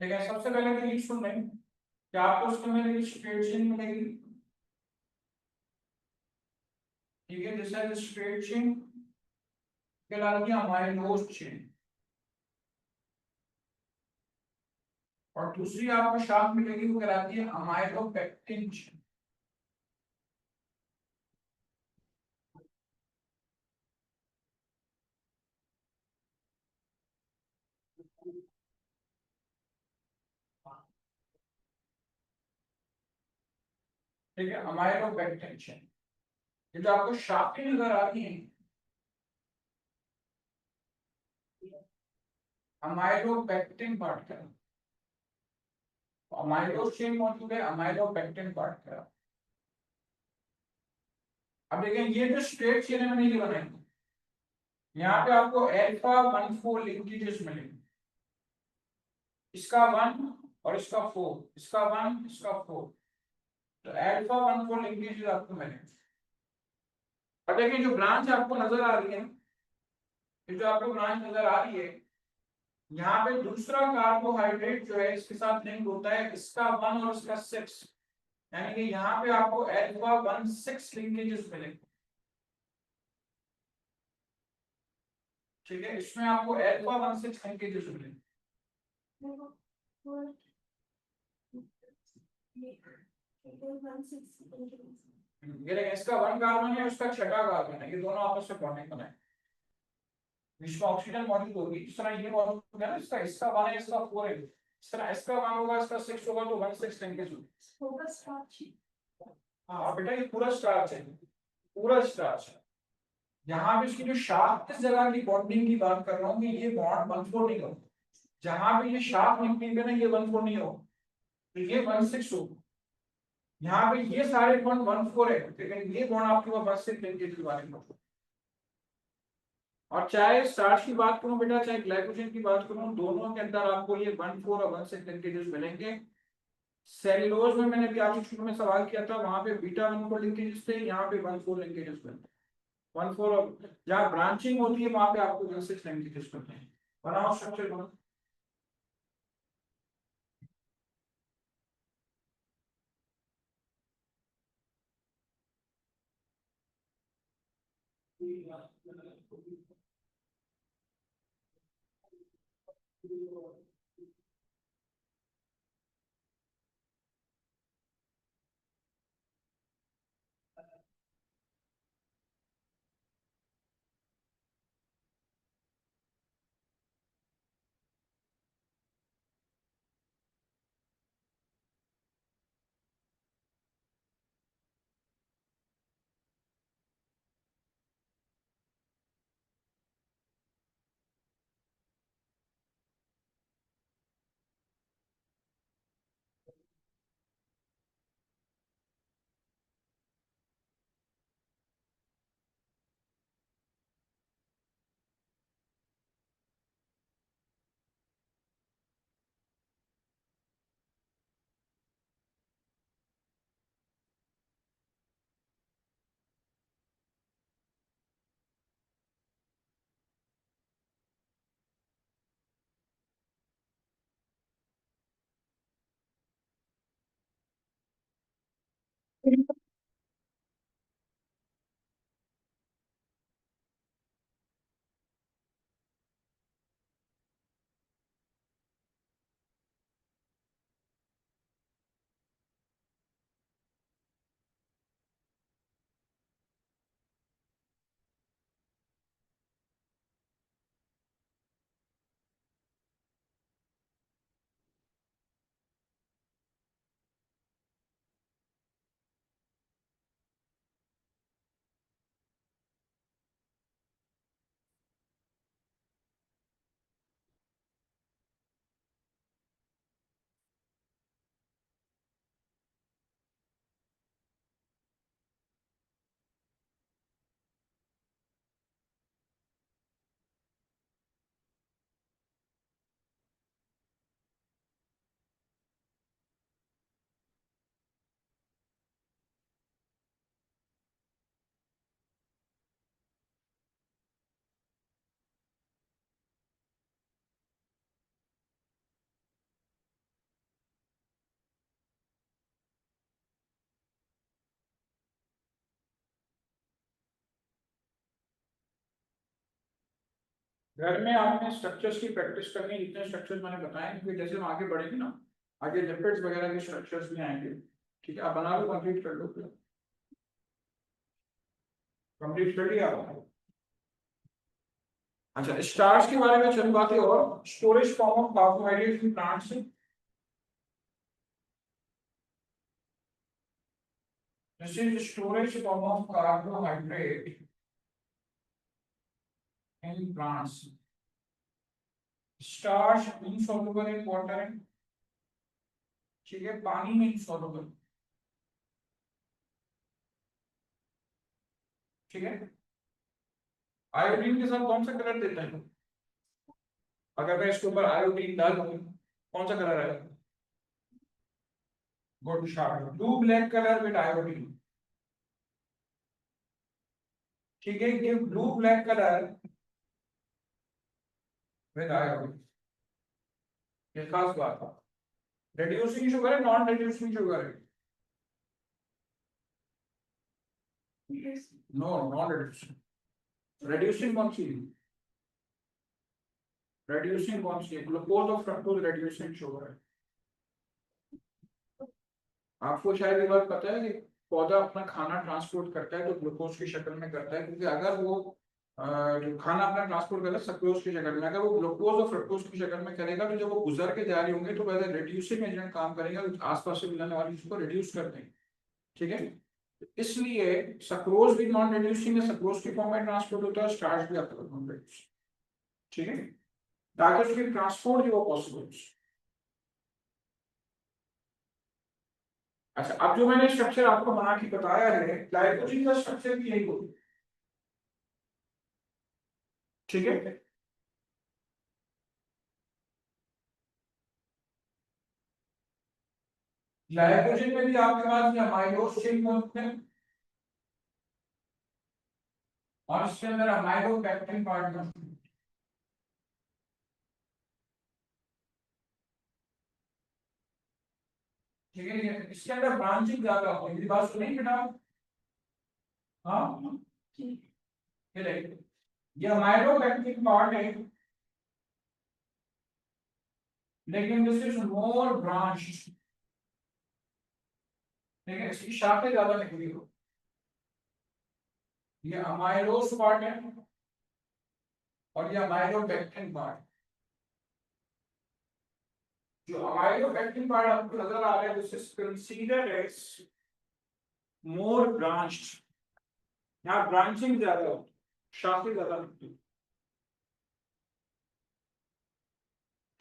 ठीक है, सबसे पहले तो ये सुन लें कि आपको उसके में देखिए स्ट्रेट चेन मिलेगी। ठीक है, दिस इज स्ट्रेट चेन, कहलाती है अमाइलोज चेन। और दूसरी आपको शाख मिलेगी वो कहलाती है अमाइलोपेक्टिन चेन। ठीक है, अमाइलोपेक्टिन चेन, ये जो आपको शाखें नजर आ रही हैं अमाइलोपेक्टिन पार्ट का, अमाइलोज चेन मौजूद है अमाइलोपेक्टिन पार्ट का। अब देखें ये जो स्ट्रेट चेन है मैंने ये बनाई, यहाँ पे आपको अल्फा 1,4 लिंकेजेस मिलेंगे, इसका 1 और इसका 4, इसका 1 इसका 4, तो अल्फा 1,4 लिंकेजेस आपको मिलेंगे। और देखिए जो ब्रांच आपको नजर आ रही है, ये जो आपको ब्रांच नजर आ रही है, यहाँ पे दूसरा कार्बोहाइड्रेट जो है इसके साथ लिंक होता है, इसका 1 और इसका 6, यानी कि यहाँ पे आपको अल्फा 1,6 लिंकेजेस मिलेंगे। ठीक है, इसमें आपको अल्फा 1,6 लिंकेजेस मिलेंगे। ये देखिए इसका 1 कार्बन है, उसका छठा कार्बन है, ये दोनों आपस में बॉन्डिंग बनाए, इसमें ऑक्सीजन मौजूद होगी। इस तरह ये मौजूद है ना, इसका 1 है, इसका 4 है, इस तरह इसका 1 होगा, इसका 6 होगा, तो 1,6 लिंकेज होगी। हाँ बेटा ये पूरा स्टार्च है, पूरा स्टार्च है। यहाँ पे इसकी जो शार्प इस जगह की बॉन्डिंग की बात कर रहा हूँ कि ये बॉन्ड 1,4 नहीं होगा, जहां पे ये शार्प लिंकिंग है ना, ये 1,4 नहीं होगा, तो ये 1,6 होगा। यहाँ पे ये सारे बॉन्ड 1,4 है, लेकिन ये बॉन्ड आपके पास 1,6 लिंकेज के बारे में। और चाहे स्टार्च की बात करूं बेटा, चाहे ग्लाइकोजन की बात करूं, दोनों के अंदर आपको ये 1,4 और 1,6 लिंकेजेस मिलेंगे। सेलुलोज में मैंने भी आपसे शुरू में सवाल किया था, वहां पे बीटा 1,4 लिंकेजेस थे, यहाँ पे 1,4 लिंकेजेस मिलते हैं। 1,4 और जहाँ ब्रांचिंग होती है वहां पे आपको 1,6 लिंकेजेस मिलते हैं। बनाओ स्ट्रक्चर बनाओ। घर में आपने स्ट्रक्चर्स की प्रैक्टिस करनी है, जितने स्ट्रक्चर्स मैंने बताए, क्योंकि जैसे हम आगे बढ़ेंगे ना, आगे लिपिड्स वगैरह के स्ट्रक्चर्स भी आएंगे। ठीक है, आप बना लो, कंप्लीट कर लो, कंप्लीट कर लिया आपने। अच्छा, स्टार्च के बारे में चंद बातें और। Storage form of carbohydrate in plants. This is storage form of carbohydrate in plants. Starch insoluble in water. ठीक है, पानी में insoluble। ठीक है, आयोडीन के साथ कौन सा कलर देता है? अगर मैं इसके ऊपर आयोडीन डाल दूं, कौन सा कलर आएगा? Good shot, blue black colour with iodine. ठीक है, ये blue black colour with iodine, ये खास बात है। रिड्यूसिंग शुगर है, नॉन रिड्यूसिंग शुगर है? No, non reducing. रिड्यूसिंग कौन सी है? रिड्यूसिंग कौन सी है? ग्लूकोज और फ्रक्टोज रिड्यूसिंग शुगर है। आपको शायद ये बात पता है कि पौधा अपना खाना ट्रांसपोर्ट करता है तो ग्लूकोज की शक्ल में करता है, क्योंकि अगर वो जो खाना अपना ट्रांसपोर्ट कर रहा है सक्रोज की शक्ल में, अगर वो ग्लूकोज और फ्रक्टोज की शक्ल में करेगा तो जब वो गुजर के जा रहे होंगे तो वैसे रिड्यूसिंग एजेंट काम करेगा, तो आसपास से मिलने वाली चीज को रिड्यूस कर देंगे। ठीक है, इसलिए सक्रोज भी नॉन रिड्यूसिंग है, सक्रोज की फॉर्म में ट्रांसपोर्ट होता है, स्टार्च भी आपका नॉन रिड्यूसिंग। ठीक है, ताकि उसकी ट्रांसपोर्ट जो पॉसिबल। अच्छा, अब जो मैंने स्ट्रक्चर आपको बना के बताया है, ग्लाइकोजन का स्ट्रक्चर भी यही होगा। ठीक है, ग्लाइकोजन में भी आपके पास ये अमाइलोज चेन होते हैं, और इसके अंदर अमाइलोपेक्टिन पार्ट होते हैं। ठीक है, इसके अंदर ब्रांचिंग ज्यादा होती है, मेरी बात सुनिए बेटा। हाँ, ये देखिए, ये अमाइलोपेक्टिन पार्ट है, लेकिन दिस इज मोर ब्रांच। ठीक है, इसकी शाखें ज्यादा निकली हो। ये अमाइलोज पार्ट है और ये अमाइलोपेक्टिन पार्ट। जो अमाइलोपेक्टिन पार्ट आपको नजर आ रहा है, this is considered as more branched. यहाँ ब्रांचिंग ज्यादा होती, शाखें ज्यादा होती।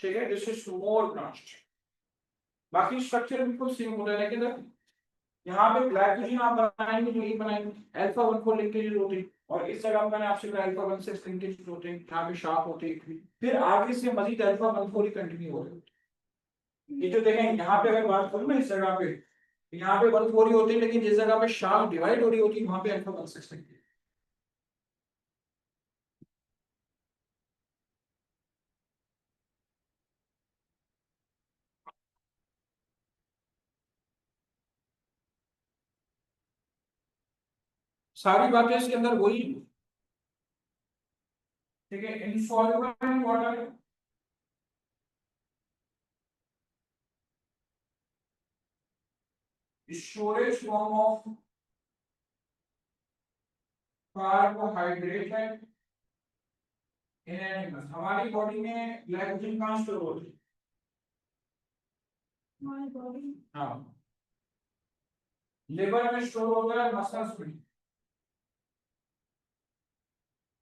ठीक है, दिस इज मोर ब्रांच्ड। बाकी स्ट्रक्चर बिल्कुल सेम होता है, लेकिन यहाँ पे ग्लाइकोजन आप बनाएंगे जो ये बनाएंगे अल्फा 1 4 लिंकेज होते हैं, और इस जगह मैंने आपसे कहा अल्फा 1 6 लिंकेज होते हैं, यहाँ पे शार्प होते हैं, फिर आगे से मजीद अल्फा 1 4 ही कंटिन्यू हो रहे हैं। ये जो देखें यहाँ पे, अगर बात करूँ ना इस जगह पे, यहाँ पे 1 4 ही होते हैं, लेकिन जिस जगह पे शार्प डिवाइड हो रही होती है वहां पे अल्फा 1 6 लिंकेज। सारी बातें इसके अंदर वही। ठीक है, insoluble in water, storage form of carbohydrate है इन एनिमल्स। हमारी बॉडी में ग्लाइकोजन कहाँ स्टोर होती है? हमारी बॉडी हाँ, लिवर में स्टोर होता है, मसल्स में।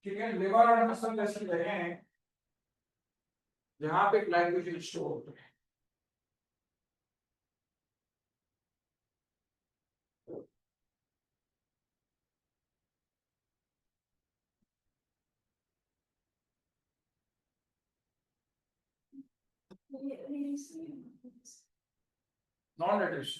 ठीक है, लिवर और मसल ऐसी जगह हैं जहां पे ग्लाइकोजन स्टोर होता है। Non reduce.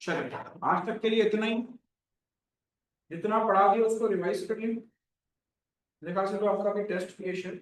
चलिए, आज तक के लिए इतना ही। जितना पढ़ा दिया उसको रिवाइज कर लीजिए। देखा से तो आपका भी टेस्ट क्लियर।